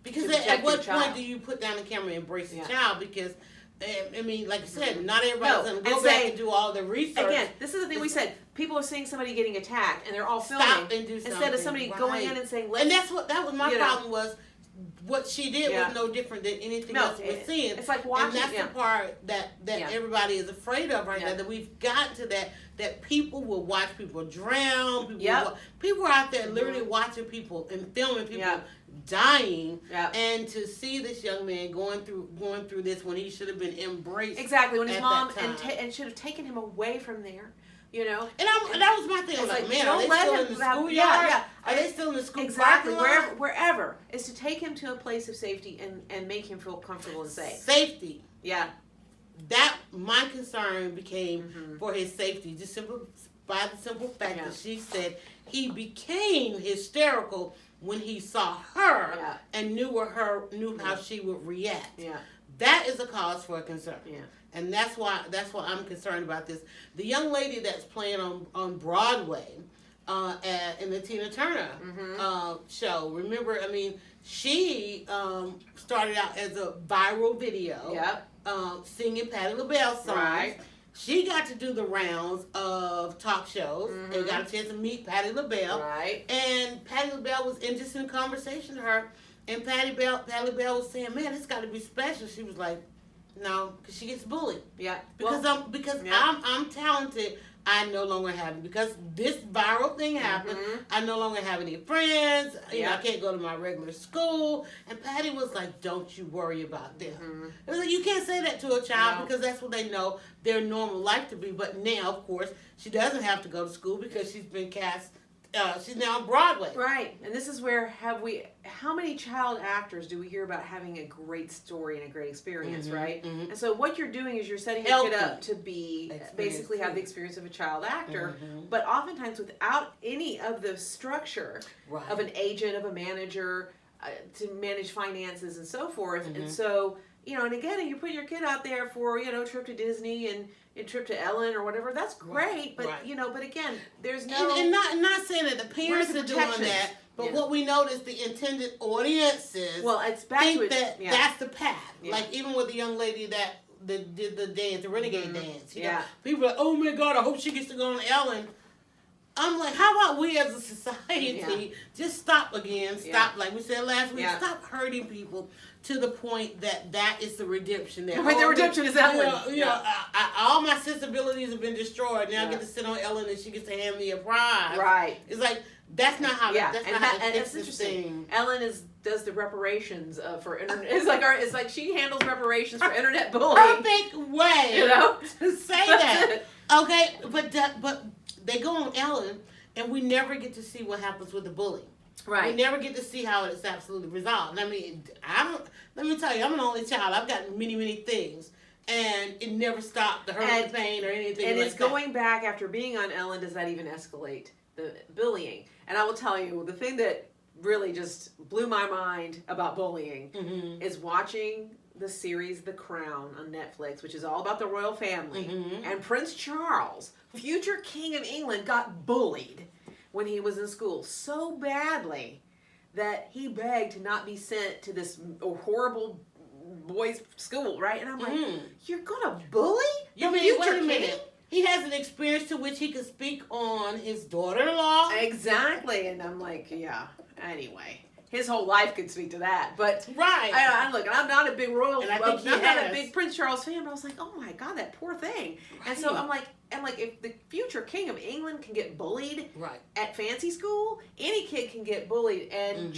Because to protect at what your point child. do you put down the camera and embrace the Yeah. child? Because I mean, like you said, not everybody's No, going to go and back say- and do all the research. Again, this is the thing we said. People are seeing somebody getting attacked, and they're all filming Stop and do instead of something. somebody Right. going in and saying, "Let's." And that was my you know. problem was what she did Yeah. was no different than anything No, else we're seeing. it's like watching. And that's yeah. the part that Yeah. everybody is afraid of right Yeah. now. That we've gotten to that people will watch people drown. People, Yep. people are out there literally watching people and filming people Yeah. dying. Yeah. And to see this young man going through this when he should have been embraced. Exactly, when his at mom that time. and should have taken him away from there, you know. And that was my thing. I was It's like, man, don't are they let still him in the have- schoolyard? yeah. Are they still in the school Exactly, parking lot? wherever is to take him to a place of safety and make him feel comfortable and safe. Safety. Yeah, That my concern became Mhm. for his safety, just by the simple fact Yeah. that she said he became hysterical when he saw her Yeah. and knew how she would react. yeah, That is a cause for concern. yeah. And that's why I'm concerned about this. The young lady that's playing on Broadway in the Tina Turner show. Remember, I mean, she started out as a viral video, singing Patti LaBelle songs. Right. She got to do the rounds of talk shows and got a chance to meet Patti LaBelle. Right. And Patti LaBelle was interested in conversation to her. And Patti LaBelle was saying, "Man, it's got to be special." She was like, "No, because she gets bullied. Yeah. Because I'm talented. I no longer have because this viral thing happened. I no longer have any friends. You know, I can't go to my regular school." And Patty was like, "Don't you worry about them." It was like, you can't say that to a child because that's what they know their normal life to be. But now, of course, she doesn't have to go to school because she's been cast. She's now on Broadway. Right, and this is where how many child actors do we hear about having a great story and a great experience, right? And so what you're doing is you're setting your kid up to be basically have the experience of a child actor, but oftentimes without any of the structure of an agent, of a manager, to manage finances and so forth. And so, you know, and again, you put your kid out there for, you know, a trip to Disney and a trip to Ellen or whatever, that's great, but you know, but again, there's no and not saying that the parents are doing that, but what we notice the intended audiences it's back think to it, that that's the path. Yeah. Like even with the young lady that did the dance, the renegade dance. You know, Yeah. people are like, "Oh my God, I hope she gets to go on Ellen." I'm like, how about we as a society just stop again? Stop, like we said last week. Stop hurting people to the point that is the redemption. That the redemption is Ellen. All my sensibilities have been destroyed. Now I get to sit on Ellen and she gets to hand me a prize. Right. It's like that's not how. That's not how and it's it's interesting. thing. Ellen does the reparations for internet. It's like she handles reparations for internet bullying. Perfect way, You know, to say that. Okay, but they go on Ellen, and we never get to see what happens with the bully. Right. We never get to see how it's absolutely resolved. I mean, let me tell you, I'm an only child. I've got many, many things. And it never stopped the hurt, the pain, or anything and like it's that. going back after being on Ellen. Does that even escalate the bullying? And I will tell you, the thing that really just blew my mind about bullying is watching the series The Crown on Netflix, which is all about the royal family. And Prince Charles, future King of England, got bullied when he was in school so badly that he begged to not be sent to this horrible boys' school, right? And I'm like, you're gonna bully You the mean, future wait a minute. king? He has an experience to which he could speak on his daughter-in-law. Exactly, and I'm like, yeah. Anyway, his whole life could speak to that, but Right. I look, I'm not a big royal, And I think I'm he not a has. big Prince Charles fan. But I was like, oh my God, that poor thing. And so I'm like, if the future king of England can get bullied at fancy school, any kid can get bullied, and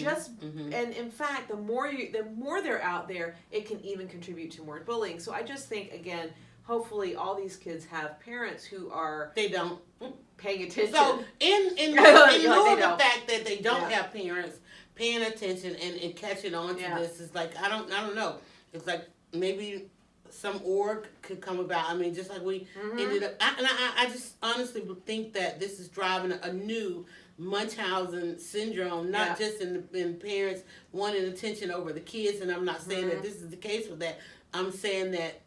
and in fact, the more they're out there, it can even contribute to more bullying. So I just think, again, hopefully all these kids have parents who are paying attention. So in lieu Like of the fact that they don't have parents paying attention and catching on to this, is like I don't know. It's like maybe some org could come about. I mean, just like we ended up. I just honestly think that this is driving a new Munchausen syndrome, not just in parents wanting attention over the kids. And I'm not saying that this is the case with that. I'm saying that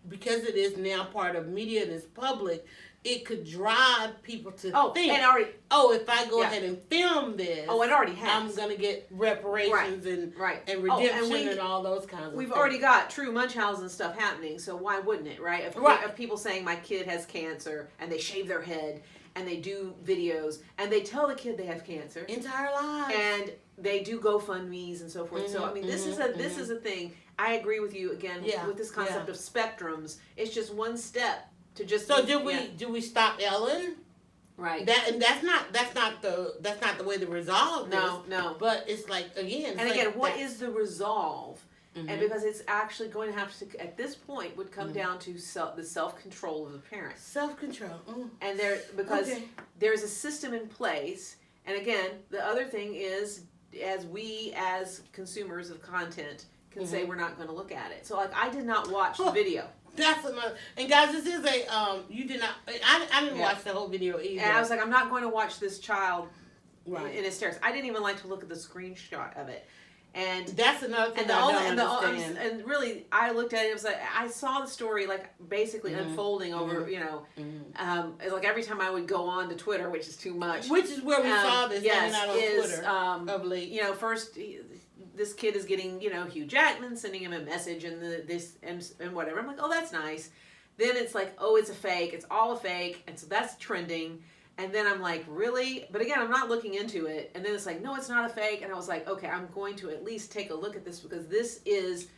because it is now part of media and it's public, it could drive people to think, and already, if I go ahead and film this, it already has. I'm going to get reparations and redemption and all those kinds of things. We've already got true Munchausen stuff happening, so why wouldn't it, right? Of people saying my kid has cancer, and they shave their head, and they do videos, and they tell the kid they have cancer. Entire lives. And they do GoFundMes and so forth. Mm-hmm, so, I mean, this is a thing. I agree with you, again, with this concept of spectrums. It's just one step. So do we stop Ellen? Right. That's not the way to resolve this. No. But it's like again. What is the resolve? Mm-hmm. And because it's actually going to have to, at this point, would come down to the self-control of the parent. Self-control. And there's a system in place. And again, the other thing is, as we as consumers of content can say we're not going to look at it. So like I did not watch the video. That's another. And guys, this is you did not. I didn't watch the whole video either. And I was like, I'm not going to watch this child in hysterics. I didn't even like to look at the screenshot of it. And that's another thing I don't understand. And really, I looked at it. It was like I saw the story like basically unfolding over. It's like every time I would go on to Twitter, which is too much. Which is where we saw this. Yes, not on Twitter. Of late. First. This kid is getting, Hugh Jackman sending him a message and and whatever. I'm like, oh, that's nice. Then it's like, oh, it's a fake. It's all a fake. And so that's trending. And then I'm like, really? But again, I'm not looking into it. And then it's like, no, it's not a fake. And I was like, okay, I'm going to at least take a look at this because this is,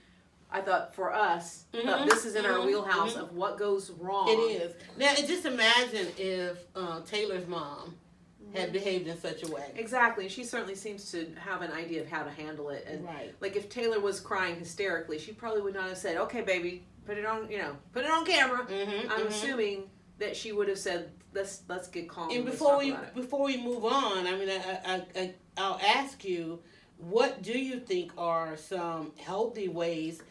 I thought for us, this is in our wheelhouse of what goes wrong. It is. Now, just imagine if Taylor's mom had behaved in such a way. Exactly. She certainly seems to have an idea of how to handle it. And like if Taylor was crying hysterically, she probably would not have said, "Okay, baby, put it on camera." I'm assuming that she would have said, "Let's get calm." And before we move on, I mean, I'll ask you, what do you think are some healthy ways?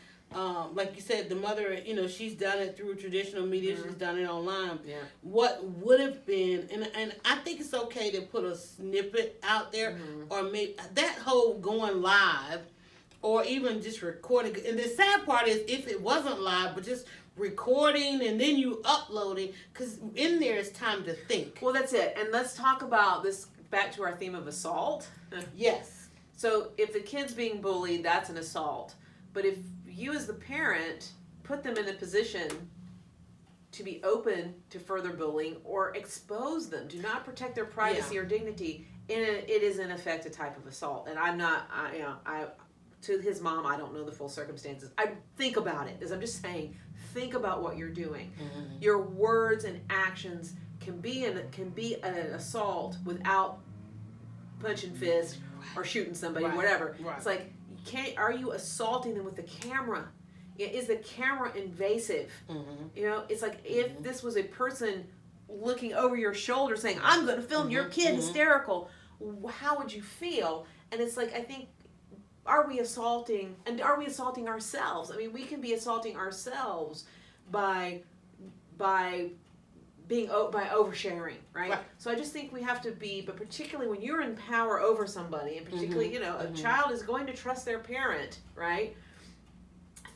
Like you said, the mother, she's done it through traditional media. She's done it online. Yeah. What would have been, and I think it's okay to put a snippet out there, or maybe that whole going live, or even just recording. And the sad part is if it wasn't live, but just recording and then you uploading, because in there is time to think. Well, that's it. And let's talk about this back to our theme of assault. Yes. So if the kid's being bullied, that's an assault. But if you as the parent put them in a position to be open to further bullying or expose them, do not protect their privacy or dignity, it is in effect a type of assault. And I'm not, to his mom, I don't know the full circumstances. I think about it, as I'm just saying, think about what you're doing. Your words and actions can be an assault without punching fist or shooting somebody, whatever. Right. It's like, are you assaulting them with the camera? Is the camera invasive? It's like if this was a person looking over your shoulder saying, I'm going to film your kid hysterical, how would you feel? And it's like, I think, are we assaulting ourselves? I mean, we can be assaulting ourselves by oversharing, right? So I just think we have to be, but particularly when you're in power over somebody, and particularly, a child is going to trust their parent, right?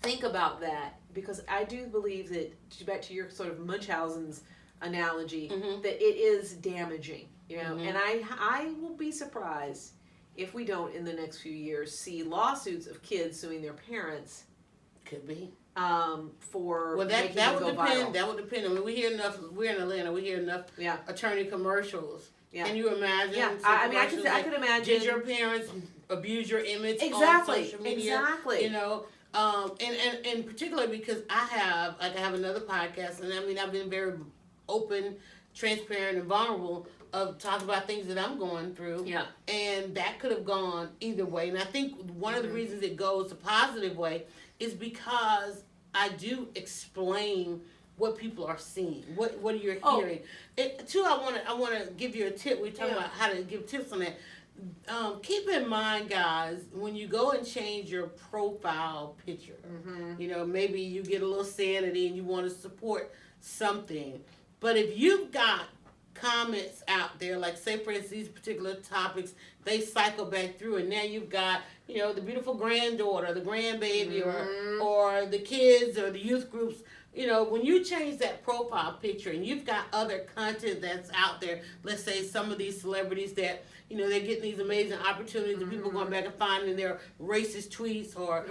Think about that, because I do believe that, back to your sort of Munchausen's analogy, that it is damaging, and I will be surprised if we don't, in the next few years, see lawsuits of kids suing their parents. Could be. For that would depend. Viral. That would depend. I mean, we hear enough. We're in Atlanta. We hear enough attorney commercials. Yeah. Can you imagine? Yeah. I could imagine. Did your parents abuse your image on social media? Exactly. And particularly because I have another podcast, and I mean I've been very open, transparent, and vulnerable of talking about things that I'm going through. Yeah. And that could have gone either way. And I think one of the reasons it goes the positive way is because I do explain what people are seeing, what you're hearing. Too, I want to give you a tip. We're talking about how to give tips on that. Keep in mind, guys, when you go and change your profile picture, maybe you get a little sanity and you want to support something. But if you've got comments out there, like say for instance, these particular topics, they cycle back through, and now you've got, the beautiful granddaughter, the grandbaby, or the kids or the youth groups. When you change that profile picture and you've got other content that's out there, let's say some of these celebrities that, they're getting these amazing opportunities and people going back and finding their racist tweets or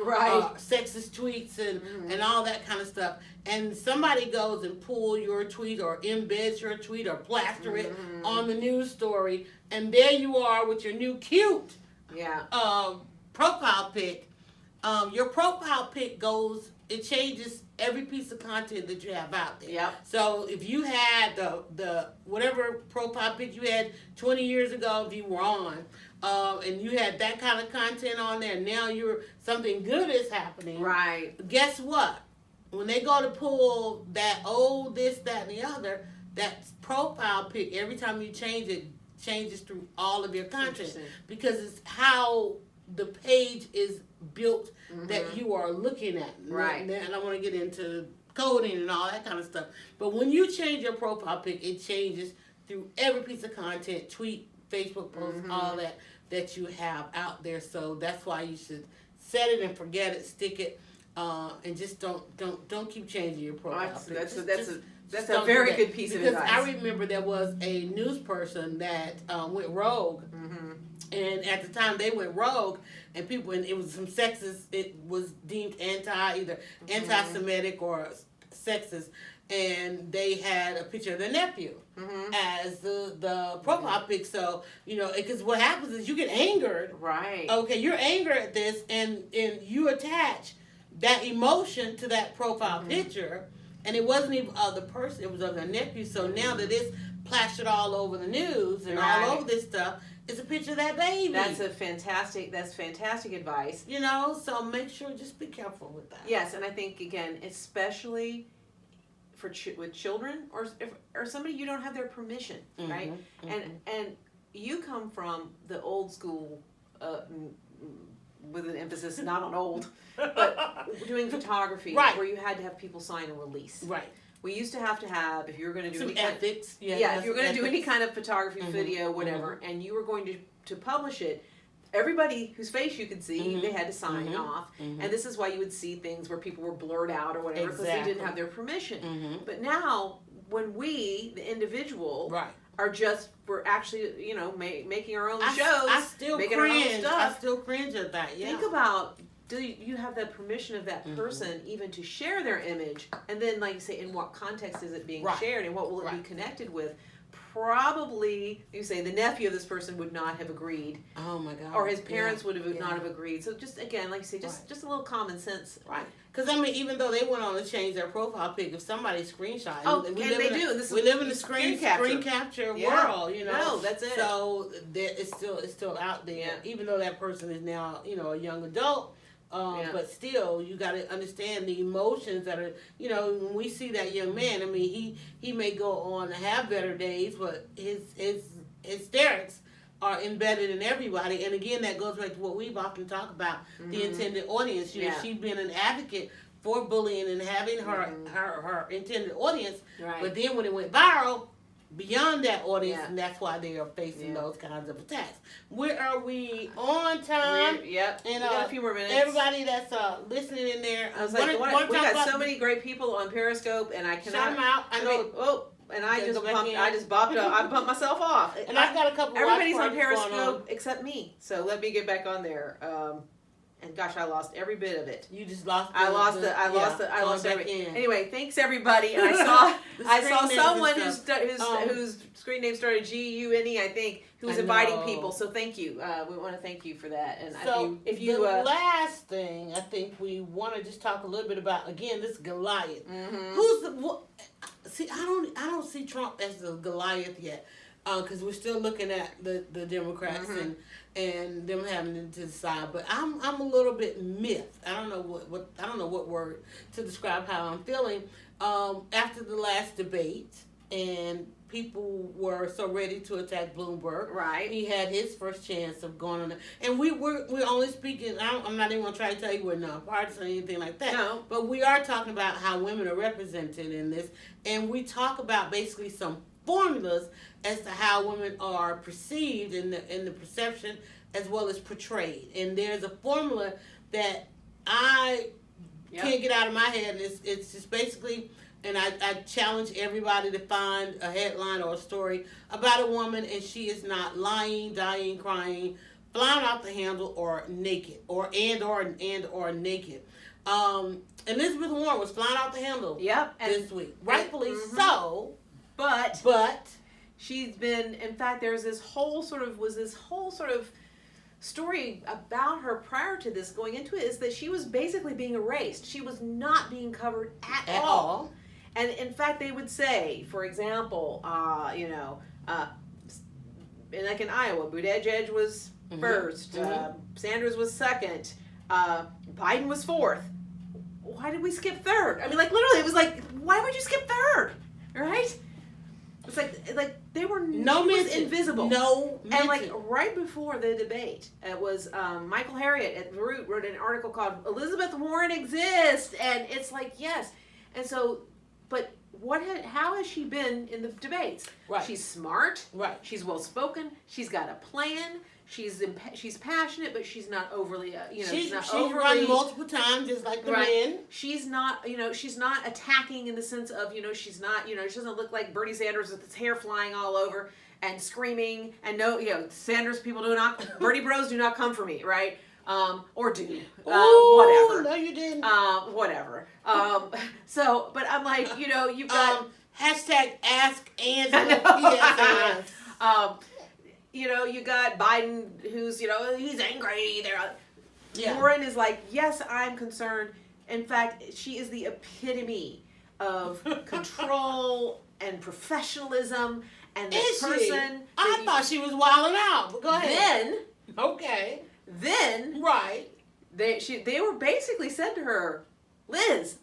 sexist tweets and all that kind of stuff. And somebody goes and pull your tweet or embeds your tweet or plaster it on the news story. And there you are with your new cute profile pic. Your profile pic it changes every piece of content that you have out there. Yep. So if you had the whatever profile pic you had 20 years ago, if you were on, and you had that kind of content on there, now something good is happening. Right. Guess what? When they go to pull that this, that, and the other, that profile pic, every time you change it, changes through all of your content because it's how the page is built that you are looking at. Right. And I want to get into coding and all that kind of stuff. But when you change your profile pic, it changes through every piece of content, tweet, Facebook post, all that you have out there. So that's why you should set it and forget it, stick it, and just don't keep changing your profile pic. That's a very good piece of advice. I remember there was a news person that went rogue. And at the time they went rogue, and it was some sexist. It was deemed either anti-Semitic or sexist, and they had a picture of their nephew as the profile pic. So because what happens is you get angered. Right. Okay, you're angered at this, and you attach that emotion to that profile picture, and it wasn't even of the person; it was of their nephew. So now that it's plastered all over the news and all over this stuff. It's a picture of that baby. That's fantastic advice. So make sure, just be careful with that. Yes, and I think again, especially with children or somebody you don't have their permission, right? And you come from the old school, with an emphasis not on old, but doing photography, where you had to have people sign a release, right? We used to have, if you were going to do some ethics. If you were going to do any kind of photography, video, whatever, and you were going to publish it, everybody whose face you could see, they had to sign off. And this is why you would see things where people were blurred out or whatever because they didn't have their permission. But now, when we, the individual, we're actually, making our own shows, making our own stuff. I still cringe at that, Think about, do you have the permission of that person even to share their image? And then, like you say, in what context is it being shared and what will it be connected with? Probably, you say, the nephew of this person would not have agreed. Oh my God. Or his parents would not have agreed. So just, again, like you say, just a little common sense. Right. Because, even though they went on to change their profile pic, if somebody screenshot, we live in a screen capture world, No, that's it. So it's still out there, even though that person is now, a young adult. But still, you got to understand the emotions that are, when we see that young man, he may go on to have better days, but his hysterics are embedded in everybody. And again, that goes back to what we've often talked about, the intended audience. She's been an advocate for bullying and having her intended audience. Right. But then when it went viral, beyond that audience, and that's why they are facing those kinds of attacks. Where are we on time? And we got a few more minutes. Everybody that's listening in there, I was like, we got so many great people on Periscope, and I cannot shout them out. I know. I just bumped myself off. And I've got a couple. Everybody's on Periscope except me, so let me get back on there. And gosh, I lost every bit of it. You just lost. I lost everything. Anyway, thanks everybody. And I saw someone whose screen name started GUNE, I think, who's inviting people. So thank you. We want to thank you for that. And so the last thing I think we want to just talk a little bit about again this Goliath. Who's see? I don't see Trump as the Goliath yet. Because we're still looking at the Democrats and them having to decide, but I'm a little bit miffed. I don't know what word to describe how I'm feeling after the last debate, and people were so ready to attack Bloomberg. Right. He had his first chance of going on, and we're only speaking. I'm not even gonna try to tell you we're nonpartisan or anything like that. No. But we are talking about how women are represented in this, and we talk about basically some formulas as to how women are perceived and the perception as well as portrayed. And there's a formula that I can't get out of my head. It's just basically, and I challenge everybody to find a headline or a story about a woman and she is not lying, dying, crying, flying off the handle, or naked, or naked. Elizabeth Warren was flying off the handle this week. Rightfully so. But she's been, in fact, there's this whole sort of story about her prior to this going into it, is that she was basically being erased. She was not being covered at all. And in fact, they would say, for example, like in Iowa, Buttigieg was first, Sanders was second, Biden was fourth. Why did we skip third? I mean, like, literally, it was like, why would you skip third? Right? It's like they were invisible. No mention. And like right before the debate, it was Michael Harriot at The Root wrote an article called "Elizabeth Warren Exists," and it's like, yes. And so, but how has she been in the debates? Right. She's smart. Right. She's well spoken. She's got a plan. She's passionate, but she's not overly, she's run multiple times, just like the men. She's not, she's not attacking in the sense of, she's not, she doesn't look like Bernie Sanders with his hair flying all over and screaming. And Sanders people Bernie bros do not come for me, right? Or do. Whatever. No, you didn't. Whatever. But I'm like, you've got hashtag Ask Angela. You got Biden, who's, he's angry. Warren is like, yes, I'm concerned. In fact, she is the epitome of control and professionalism. And this person. I thought she was wilding out. But go ahead. Then, right. They were basically said to her, Liz,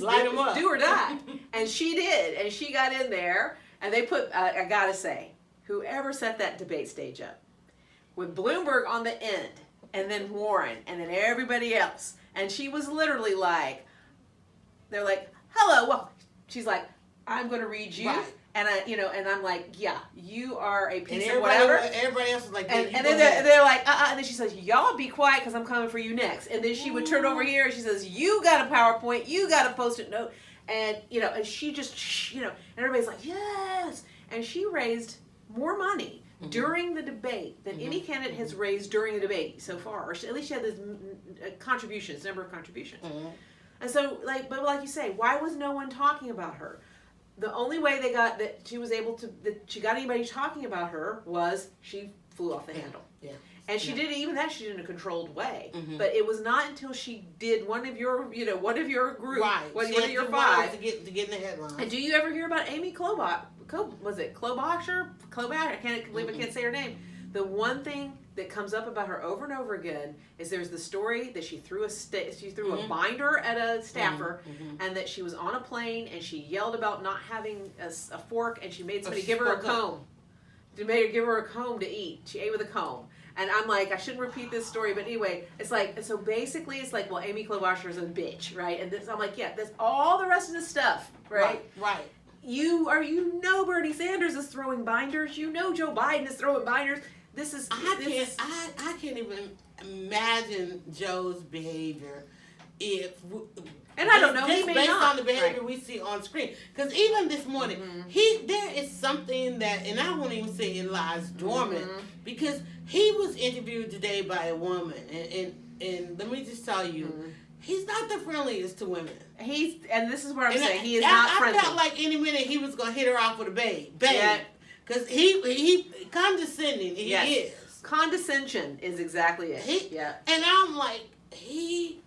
light them up. Do or die. And she did. And she got in there. And they put, I gotta say, whoever set that debate stage up, with Bloomberg on the end, and then Warren, and then everybody else, and she was literally like, they're like, hello, well, she's like, I'm going to read you, and and I'm like, yeah, you are a piece of whatever. Everybody else is like, and then they're like, and then she says, y'all be quiet because I'm coming for you next, and then she would turn over here, and she says, you got a PowerPoint, you got a Post-it note, and and she just, and everybody's like, yes, and she raised more money during the debate than any candidate has raised during a debate so far, or at least she had this number of contributions. And so, but like you say, why was no one talking about her? The only way they got that she got anybody talking about her was she flew off the handle. Yeah. And she did she did it in a controlled way. But it was not until she did one of your group, one of your five to get in the headline. And do you ever hear about Amy Klobuchar? Was it Klobuchar? I can't believe I can't say her name. The one thing that comes up about her over and over again is there's the story that she threw a binder at a staffer, and that she was on a plane and she yelled about not having a fork, and she made somebody give her a comb. She made her give her a comb to eat. She ate with a comb. And I'm like, I shouldn't repeat this story, but anyway, it's like, so basically it's like, well, Amy Klobuchar is a bitch, right? And this, I'm like, yeah, that's all the rest of the stuff, right? Right. Bernie Sanders is throwing binders. Joe Biden is throwing binders. I can't even imagine Joe's behavior and I don't know, just he may based not. on the behavior we see on screen. Because even this morning, there is something that, and I won't even say it lies dormant, because he was interviewed today by a woman, and let me just tell you, he's not the friendliest to women. And this is what I'm saying. He is not friendly. I felt like any minute he was going to hit her off with a babe. Because he condescending. He is. Condescension is exactly it. And I'm like, he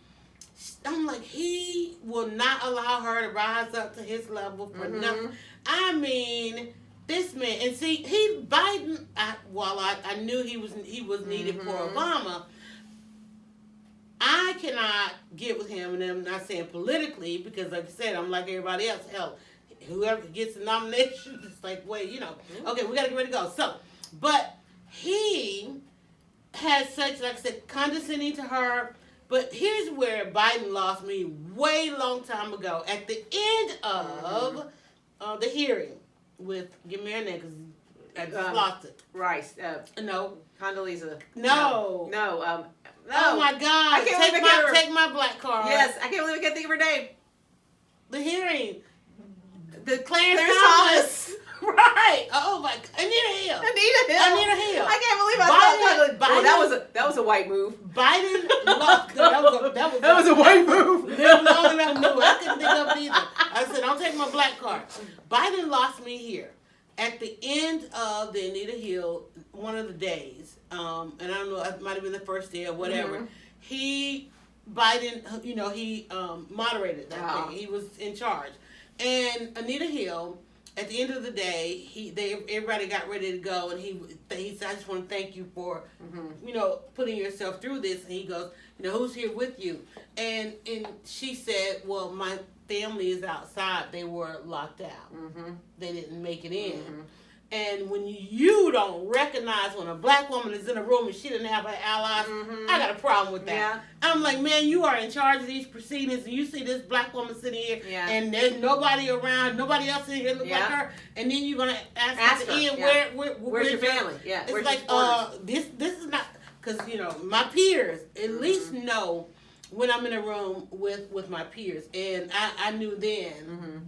will not allow her to rise up to his level for nothing. I mean, this man, and see, Biden. I knew he was needed for Obama. I cannot get with him, and I'm not saying politically, because like I said, I'm like everybody else. Hell, whoever gets the nomination, it's like, wait, okay, we got to get ready to go. So, but he has such, like I said, condescending to her. But here's where Biden lost me way long time ago. At the end of the hearing with, give me her name, because I just lost it. Rice. No. Condoleezza. No. No. Oh my God! I can't believe I can't take my black card. Yes, I can't believe I can't think of her name. The hearing. The Clarence Thomas. Right. Oh my God. Anita Hill. I can't believe I thought that was a white move. Biden lost. That was a white move. Long enough. No, I couldn't think of it either. I said, I'll take my black card. Biden lost me here. At the end of the Anita Hill, one of the days, and I don't know, it might have been the first day or whatever, Biden, he moderated that thing. He was in charge. And Anita Hill, at the end of the day, everybody got ready to go, and he said, I just want to thank you for, putting yourself through this. And he goes, who's here with you? And she said, well, my family is outside. They were locked out. They didn't make it in. And when you don't recognize when a black woman is in a room and she didn't have her allies, I got a problem with that. Yeah. I'm like, man, you are in charge of these proceedings, and you see this black woman sitting here, and there's nobody around, nobody else in here look like her, and then you're gonna ask at the end, where's your family? Yeah, it's where's like, this is not, because my peers at least know when I'm in a room with my peers, and I knew then.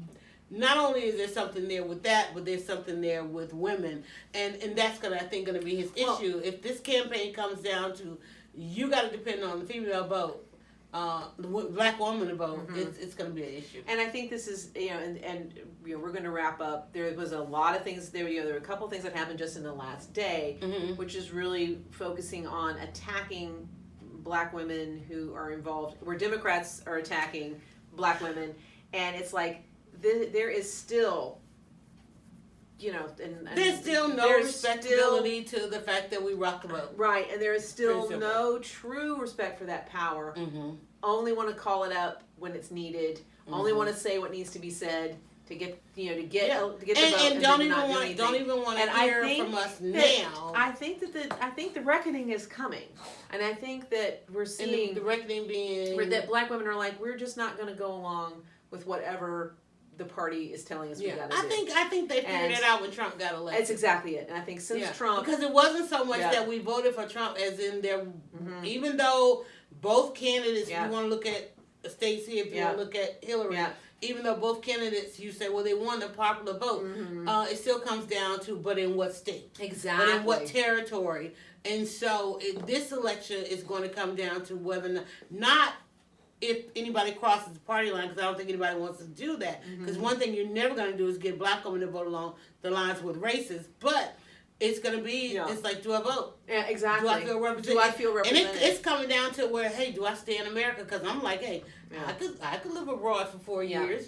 Not only is there something there with that, but there's something there with women, and that's gonna be his issue. If this campaign comes down to you got to depend on the female vote, the black woman vote, it's gonna be an issue. And I think this is and we're going to wrap up. There was a lot of things there. There were a couple things that happened just in the last day, which is really focusing on attacking black women who are involved, where Democrats are attacking black women, and it's like. There is still, there's still no respectability to the fact that we rock the boat. Right, and there is still no true respect for that power. Only want to call it up when it's needed. Only want to say what needs to be said to get the vote. And don't even want to hear from us now. I think the reckoning is coming, and I think that we're seeing the reckoning being that black women are like, we're just not going to go along with whatever the party is telling us we gotta do. I think they figured it out when Trump got elected. That's exactly it. And I think since Trump, because it wasn't so much that we voted for Trump, as in there, even though both candidates, if you want to look at Stacey, if you want to look at Hillary, even though both candidates, you say, well, they won the popular vote, it still comes down to, but in what state? Exactly. But in what territory? And so this election is going to come down to whether not if anybody crosses the party line, because I don't think anybody wants to do that. Because one thing you're never going to do is get black women to vote along the lines with races. But it's going to be, it's like, do I vote? Yeah, exactly. Do I feel represented? Do I feel represented? And it's coming down to where, hey, do I stay in America? Because I'm like, hey, I could live abroad for 4 years.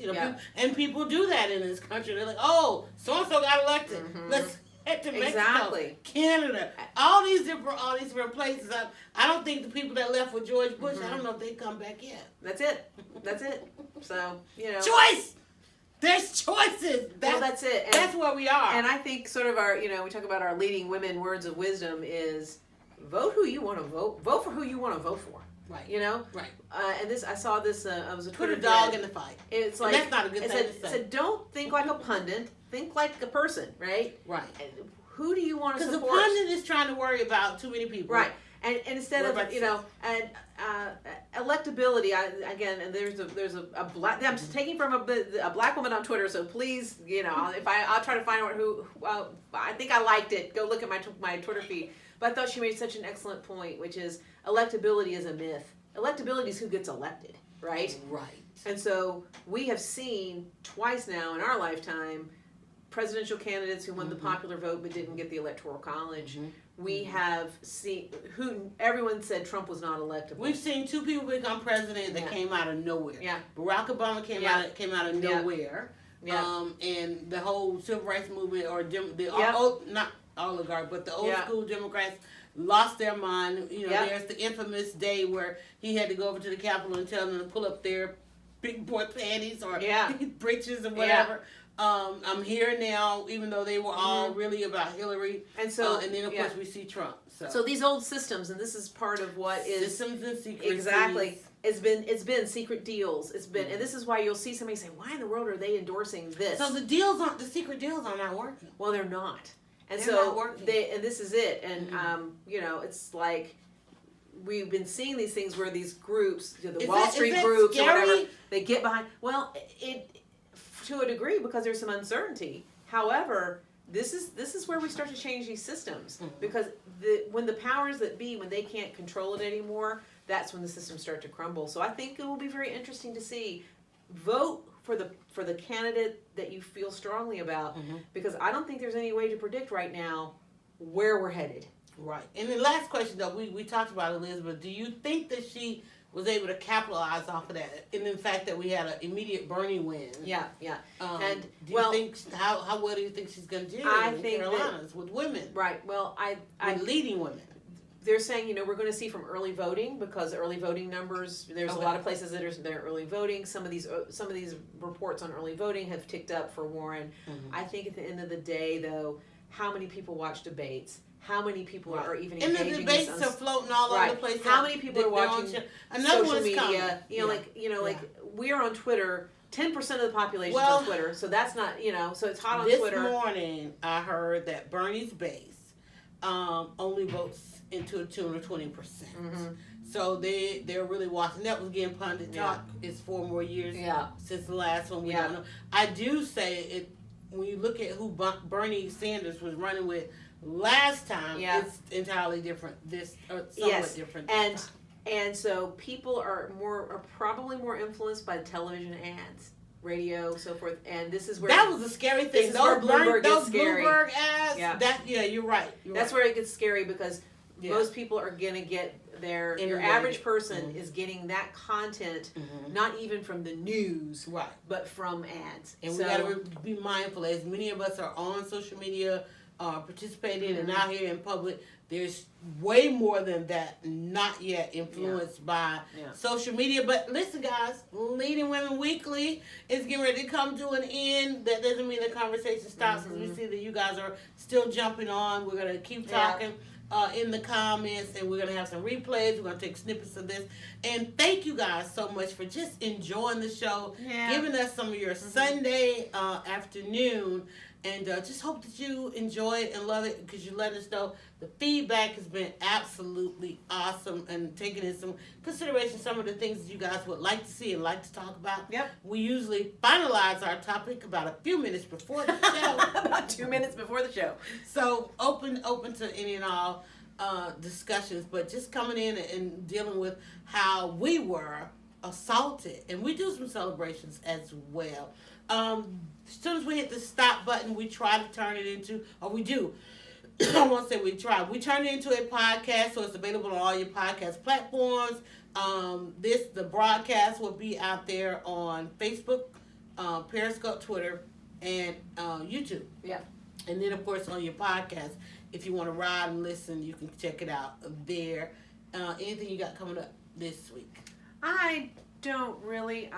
And people do that in this country. They're like, oh, so-and-so got elected. Let's head to Mexico, Canada, all these different places. I don't think the people that left with George Bush, I don't know if they come back yet. That's it. So, choice. There's choices. That's it. And that's where we are. And I think sort of our, we talk about our leading women words of wisdom is vote who you want to vote. Vote for who you want to vote for. Right. Right. And I saw this. I was a Twitter Twitter dog thread. in the fight. It's like that's not a good thing to say. It said, don't think like a pundit. Think like a person. Right. Right. And who do you want to support? Because the pundit is trying to worry about too many people. Right. And instead of electability, and there's a black. I'm taking from a black woman on Twitter. So please, if I'll try to find out who. I think I liked it. Go look at my Twitter feed. But I thought she made such an excellent point, which is electability is a myth. Electability is who gets elected, right? Right. And so we have seen twice now in our lifetime presidential candidates who won the popular vote but didn't get the electoral college. We have seen who everyone said Trump was not electable. We've seen two people become president that came out of nowhere. Yeah. Barack Obama came out of nowhere. Yeah. And the whole civil rights movement, or not oligarch, but the old school Democrats lost their mind. There's the infamous day where he had to go over to the Capitol and tell them to pull up their big boy panties or breeches or whatever. I'm here now, even though they were all really about Hillary. And so, and then of course we see Trump. So these old systems, and this is part of what is systems and secrets. Exactly. It's been secret deals. It's been, and this is why you'll see somebody say, "Why in the world are they endorsing this?" So the secret deals are not working. Well, they're not. And They're not so working. and this is it. And it's like we've been seeing these things where these groups, the Wall Street groups or whatever, they get behind. Well, it to a degree because there's some uncertainty. However, this is where we start to change these systems because when the powers that be, when they can't control it anymore, that's when the systems start to crumble. So I think it will be very interesting to see. Vote for the candidate that you feel strongly about because I don't think there's any way to predict right now where we're headed. Right. And the last question, though, we talked about Elizabeth. Do you think that she was able to capitalize off of that, and in the fact that we had an immediate Bernie win? Yeah. And do you think how well do you think she's going to do in the Carolinas with women? Right. Well, with leading women. They're saying, we're going to see from early voting because early voting numbers. There's a lot of places that are early voting. Some of these reports on early voting have ticked up for Warren. I think at the end of the day, though, how many people watch debates? How many people are even engaging? And the debates are floating all over the place. How many people are watching social media? Like we're on Twitter. 10% of the population is on Twitter, so that's not So it's hot on Twitter. This morning, I heard that Bernie's base only votes into a tune of 20%. So they're really watching. That was getting pundit talk. It's 4 more years since the last one. We don't know. I do say it when you look at who Bernie Sanders was running with last time. It's entirely different. Somewhat different. And so people are probably more influenced by television ads. Radio, so forth, and this is where that was a scary thing. Those Bloomberg ads. You're right. That's where it gets scary because most people are gonna get your average person is getting that content not even from the news, but from ads. And we gotta be mindful. As many of us are on social media, participating and out here in public, there's way more than that not yet influenced by social media. But listen, guys, Leading Women Weekly is getting ready to come to an end. That doesn't mean the conversation stops because we see that you guys are still jumping on. We're going to keep talking in the comments, and we're going to have some replays. We're going to take snippets of this. And thank you guys so much for just enjoying the show, giving us some of your Sunday afternoon. And just hope that you enjoy it and love it because you let us know. The feedback has been absolutely awesome and taking in some consideration some of the things that you guys would like to see and like to talk about. We usually finalize our topic about a few minutes before the show. About 2 minutes before the show. So open to any and all discussions, but just coming in and dealing with how we were assaulted. And we do some celebrations as well. As soon as we hit the stop button, we try to turn it into, or we do. I won't say we try. We turn it into a podcast, so it's available on all your podcast platforms. The broadcast will be out there on Facebook, Periscope, Twitter, and YouTube. And then, of course, on your podcast, if you want to ride and listen, you can check it out there. Anything you got coming up this week? I don't really.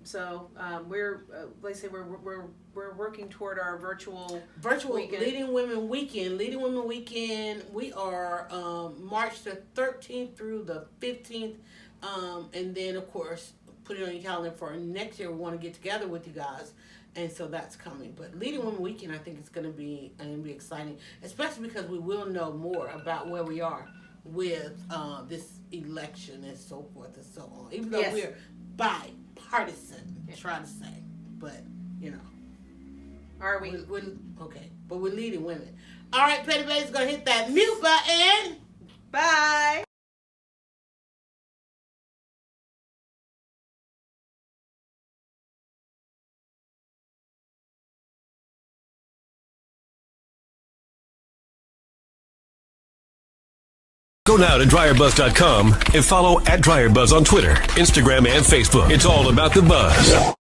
So we're like I say, we're working toward our virtual weekend. Leading Women Weekend. Leading Women Weekend. We are March the 13th through the 15th, and then of course put it on your calendar for next year. We want to get together with you guys, and so that's coming. But Leading Women Weekend, I think it's going to be exciting, especially because we will know more about where we are with this election and so forth and so on. Even though we're bipartisan, trying to say, but are we? We're okay, but we're leading women. All right, Petty Baby's gonna hit that mute button. Bye. Go now to dryerbuzz.com and follow @dryerbuzz on Twitter, Instagram, and Facebook. It's all about the buzz.